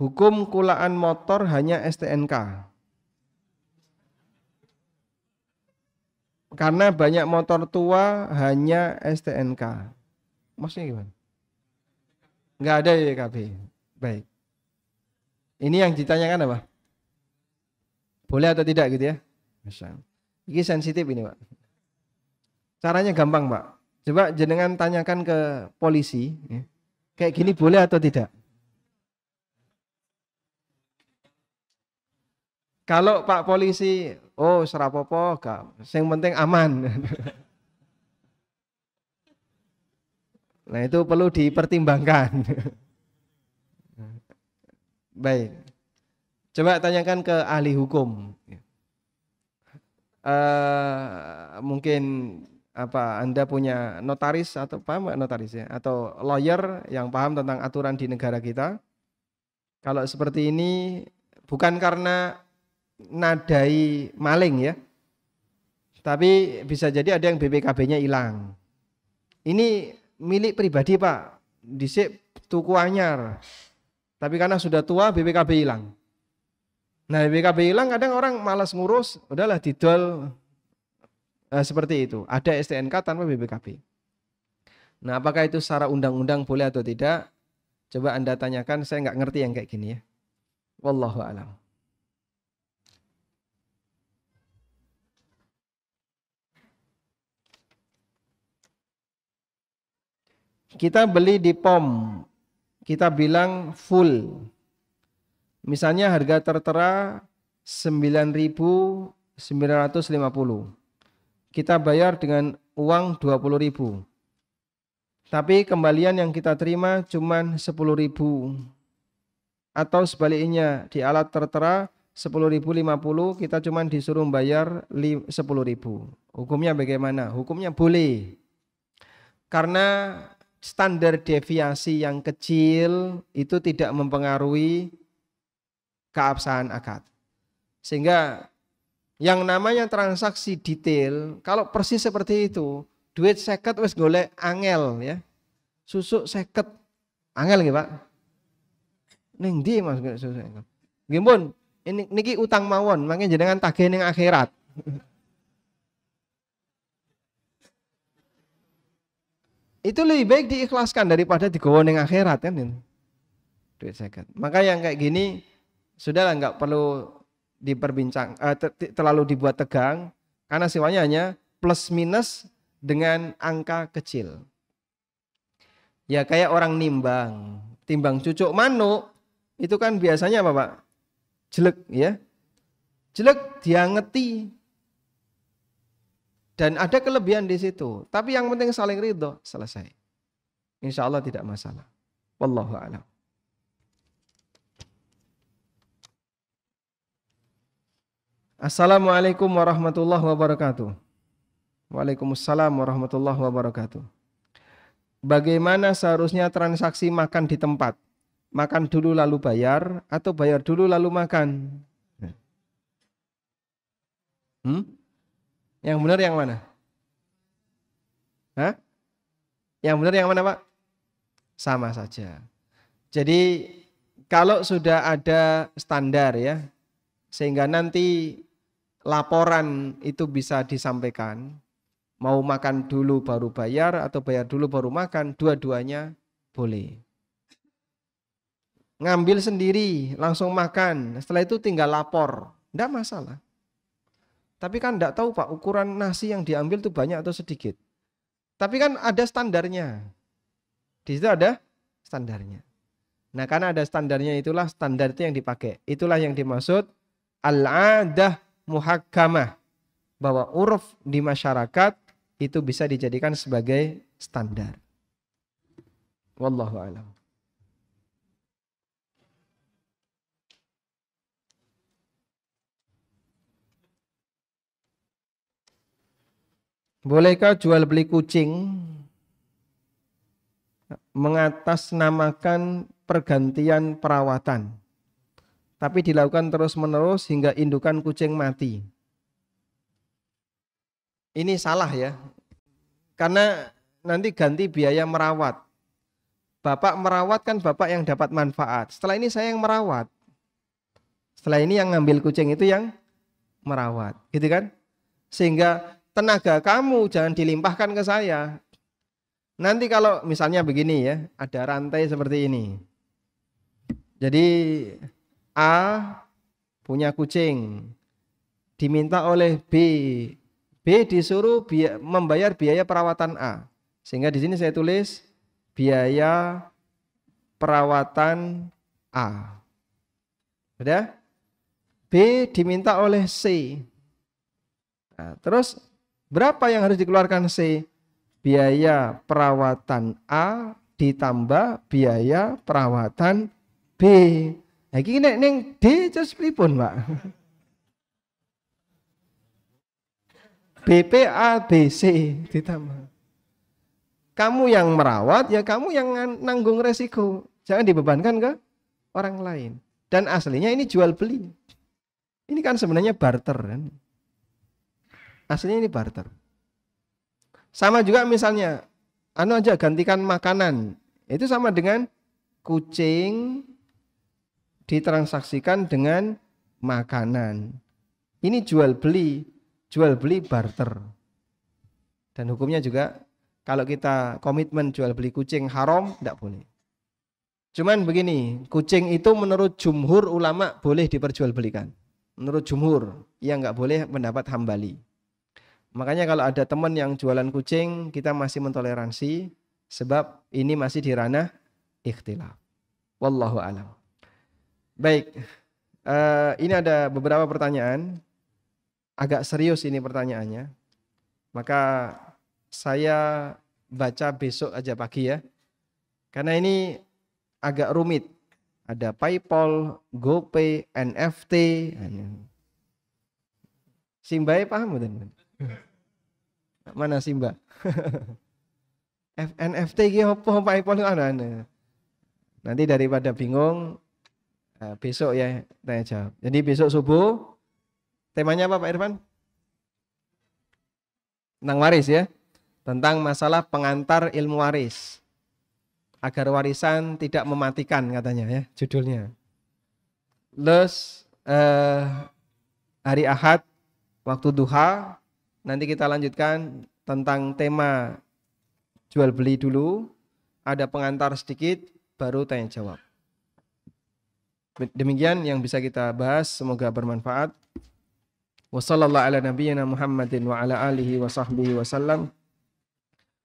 Hukum kulaan motor hanya STNK. Karena banyak motor tua hanya STNK. Maksudnya gimana? Enggak ada YKB. Baik. Ini yang ditanyakan apa? Boleh atau tidak gitu ya? Ini sensitif ini Pak. Caranya gampang Pak. Coba jenengan tanyakan ke polisi. Ya. Kayak gini boleh atau tidak? Kalau Pak polisi, oh serapopo, yang penting aman. Nah itu perlu dipertimbangkan. Baik, coba tanyakan ke ahli hukum. Mungkin apa Anda punya notaris atau paham notaris ya, atau lawyer yang paham tentang aturan di negara kita. Kalau seperti ini bukan karena nadai maling ya, tapi bisa jadi ada yang BPKB-nya hilang. Ini milik pribadi Pak, dhisik tuku anyar, tapi karena sudah tua BPKB hilang. Nah BPKB hilang kadang orang malas ngurus, udahlah didol seperti itu. Ada STNK tanpa BPKB. Nah apakah itu secara undang-undang boleh atau tidak? Coba Anda tanyakan, saya nggak ngerti yang kayak gini ya. Wallahu a'lam. Kita beli di POM, kita bilang full. Misalnya harga tertera 9.950. Kita bayar dengan uang 20.000. Tapi kembalian yang kita terima cuma 10.000. Atau sebaliknya, di alat tertera 10.050, kita cuma disuruh bayar 10.000. Hukumnya bagaimana? Hukumnya boleh. Karena standar deviasi yang kecil itu tidak mempengaruhi keabsahan akad. Sehingga yang namanya transaksi detail, kalau persis seperti itu, duit 50 wis golek angel ya. Susuk 50 angel nggih, Pak. Ning ndi Mas susuk 50? Nggih pun, ini niki utang mawon, mangke jenengan tagih ning akhirat. Itu lebih baik diikhlaskan daripada digawa ning akhirat kan ini. Duit 50. Maka yang kayak gini sudahlah nggak perlu diperbincang terlalu dibuat tegang karena sifatnya hanya plus minus dengan angka kecil. Ya kayak orang nimbang, timbang cucuk manuk itu kan biasanya apa Pak? Jelek ya. Jelek diangeti. Dan ada kelebihan di situ. Tapi yang penting saling ridho, selesai. Insya Allah tidak masalah. Wallahu a'lam. Assalamualaikum warahmatullahi wabarakatuh. Waalaikumsalam warahmatullahi wabarakatuh. Bagaimana seharusnya transaksi makan di tempat? Makan dulu lalu bayar atau bayar dulu lalu makan? Yang benar yang mana? Hah? Yang benar yang mana Pak? Sama saja. Jadi kalau sudah ada standar ya, sehingga nanti laporan itu bisa disampaikan, mau makan dulu baru bayar atau bayar dulu baru makan, dua-duanya boleh. Ngambil sendiri, langsung makan, setelah itu tinggal lapor, enggak masalah. Tapi kan enggak tahu Pak, ukuran nasi yang diambil itu banyak atau sedikit. Tapi kan ada standarnya. Di situ ada standarnya. Nah karena ada standarnya itulah standar itu yang dipakai. Itulah yang dimaksud al-adah muhakkamah. Bahwa uruf di masyarakat itu bisa dijadikan sebagai standar. Wallahu a'lam. Bolehkah jual beli kucing mengatasnamakan pergantian perawatan, tapi dilakukan terus-menerus hingga indukan kucing mati? Ini salah ya, karena nanti ganti biaya merawat. Bapak merawat kan bapak yang dapat manfaat. Setelah ini saya yang merawat. Setelah ini yang ngambil kucing itu yang merawat, gitu kan? Sehingga tenaga kamu jangan dilimpahkan ke saya. Nanti kalau misalnya begini ya, ada rantai seperti ini. Jadi A punya kucing, diminta oleh B. B disuruh membayar biaya perawatan A. Sehingga di sini saya tulis biaya perawatan A. Sudah? B diminta oleh C. Nah, terus berapa yang harus dikeluarkan C? Biaya perawatan A ditambah biaya perawatan B. Nah, ini ning D terus pripun, Pak? BPA BC ditambah. Kamu yang merawat ya kamu yang nanggung resiko. Jangan dibebankan ke orang lain. Dan aslinya ini jual beli. Ini kan sebenarnya barter kan. Aslinya ini barter. Sama juga misalnya, aja gantikan makanan. Itu sama dengan kucing ditransaksikan dengan makanan. Ini jual beli barter. Dan hukumnya juga kalau kita komitmen jual beli kucing haram, tidak boleh. Cuman begini, kucing itu menurut jumhur ulama boleh diperjualbelikan. Menurut jumhur, yang nggak boleh pendapat Hambali. Makanya kalau ada teman yang jualan kucing, kita masih mentoleransi, sebab ini masih di ranah ikhtilaf. Wallahu a'lam. Baik, ini ada beberapa pertanyaan, agak serius ini pertanyaannya. Maka saya baca besok aja pagi ya, karena ini agak rumit. Ada PayPal, GoPay, NFT. Simba paham betul? Mana Simba? NFT ki apa PayPal ana. Nanti daripada bingung, besok ya tanya jawab. Jadi besok subuh temanya apa Pak Irfan? Tentang waris ya. Tentang masalah pengantar ilmu waris. Agar warisan tidak mematikan katanya ya judulnya. Terus hari Ahad waktu duha nanti kita lanjutkan tentang tema jual beli dulu. Ada pengantar sedikit baru tanya jawab. Demikian yang bisa kita bahas, semoga bermanfaat. Wassallallahu ala nabiyyina Muhammadin wa ala alihi wa sahbihi wasallam.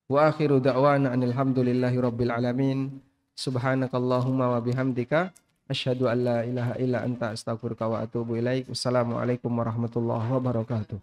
Wa akhiru da'wana alhamdulillahi rabbil alamin. Subhanakallahumma wa bihamdika asyhadu an la ilaha illa anta astaghfiruka wa atubu ilaik. Wassalamualaikum warahmatullahi wabarakatuh.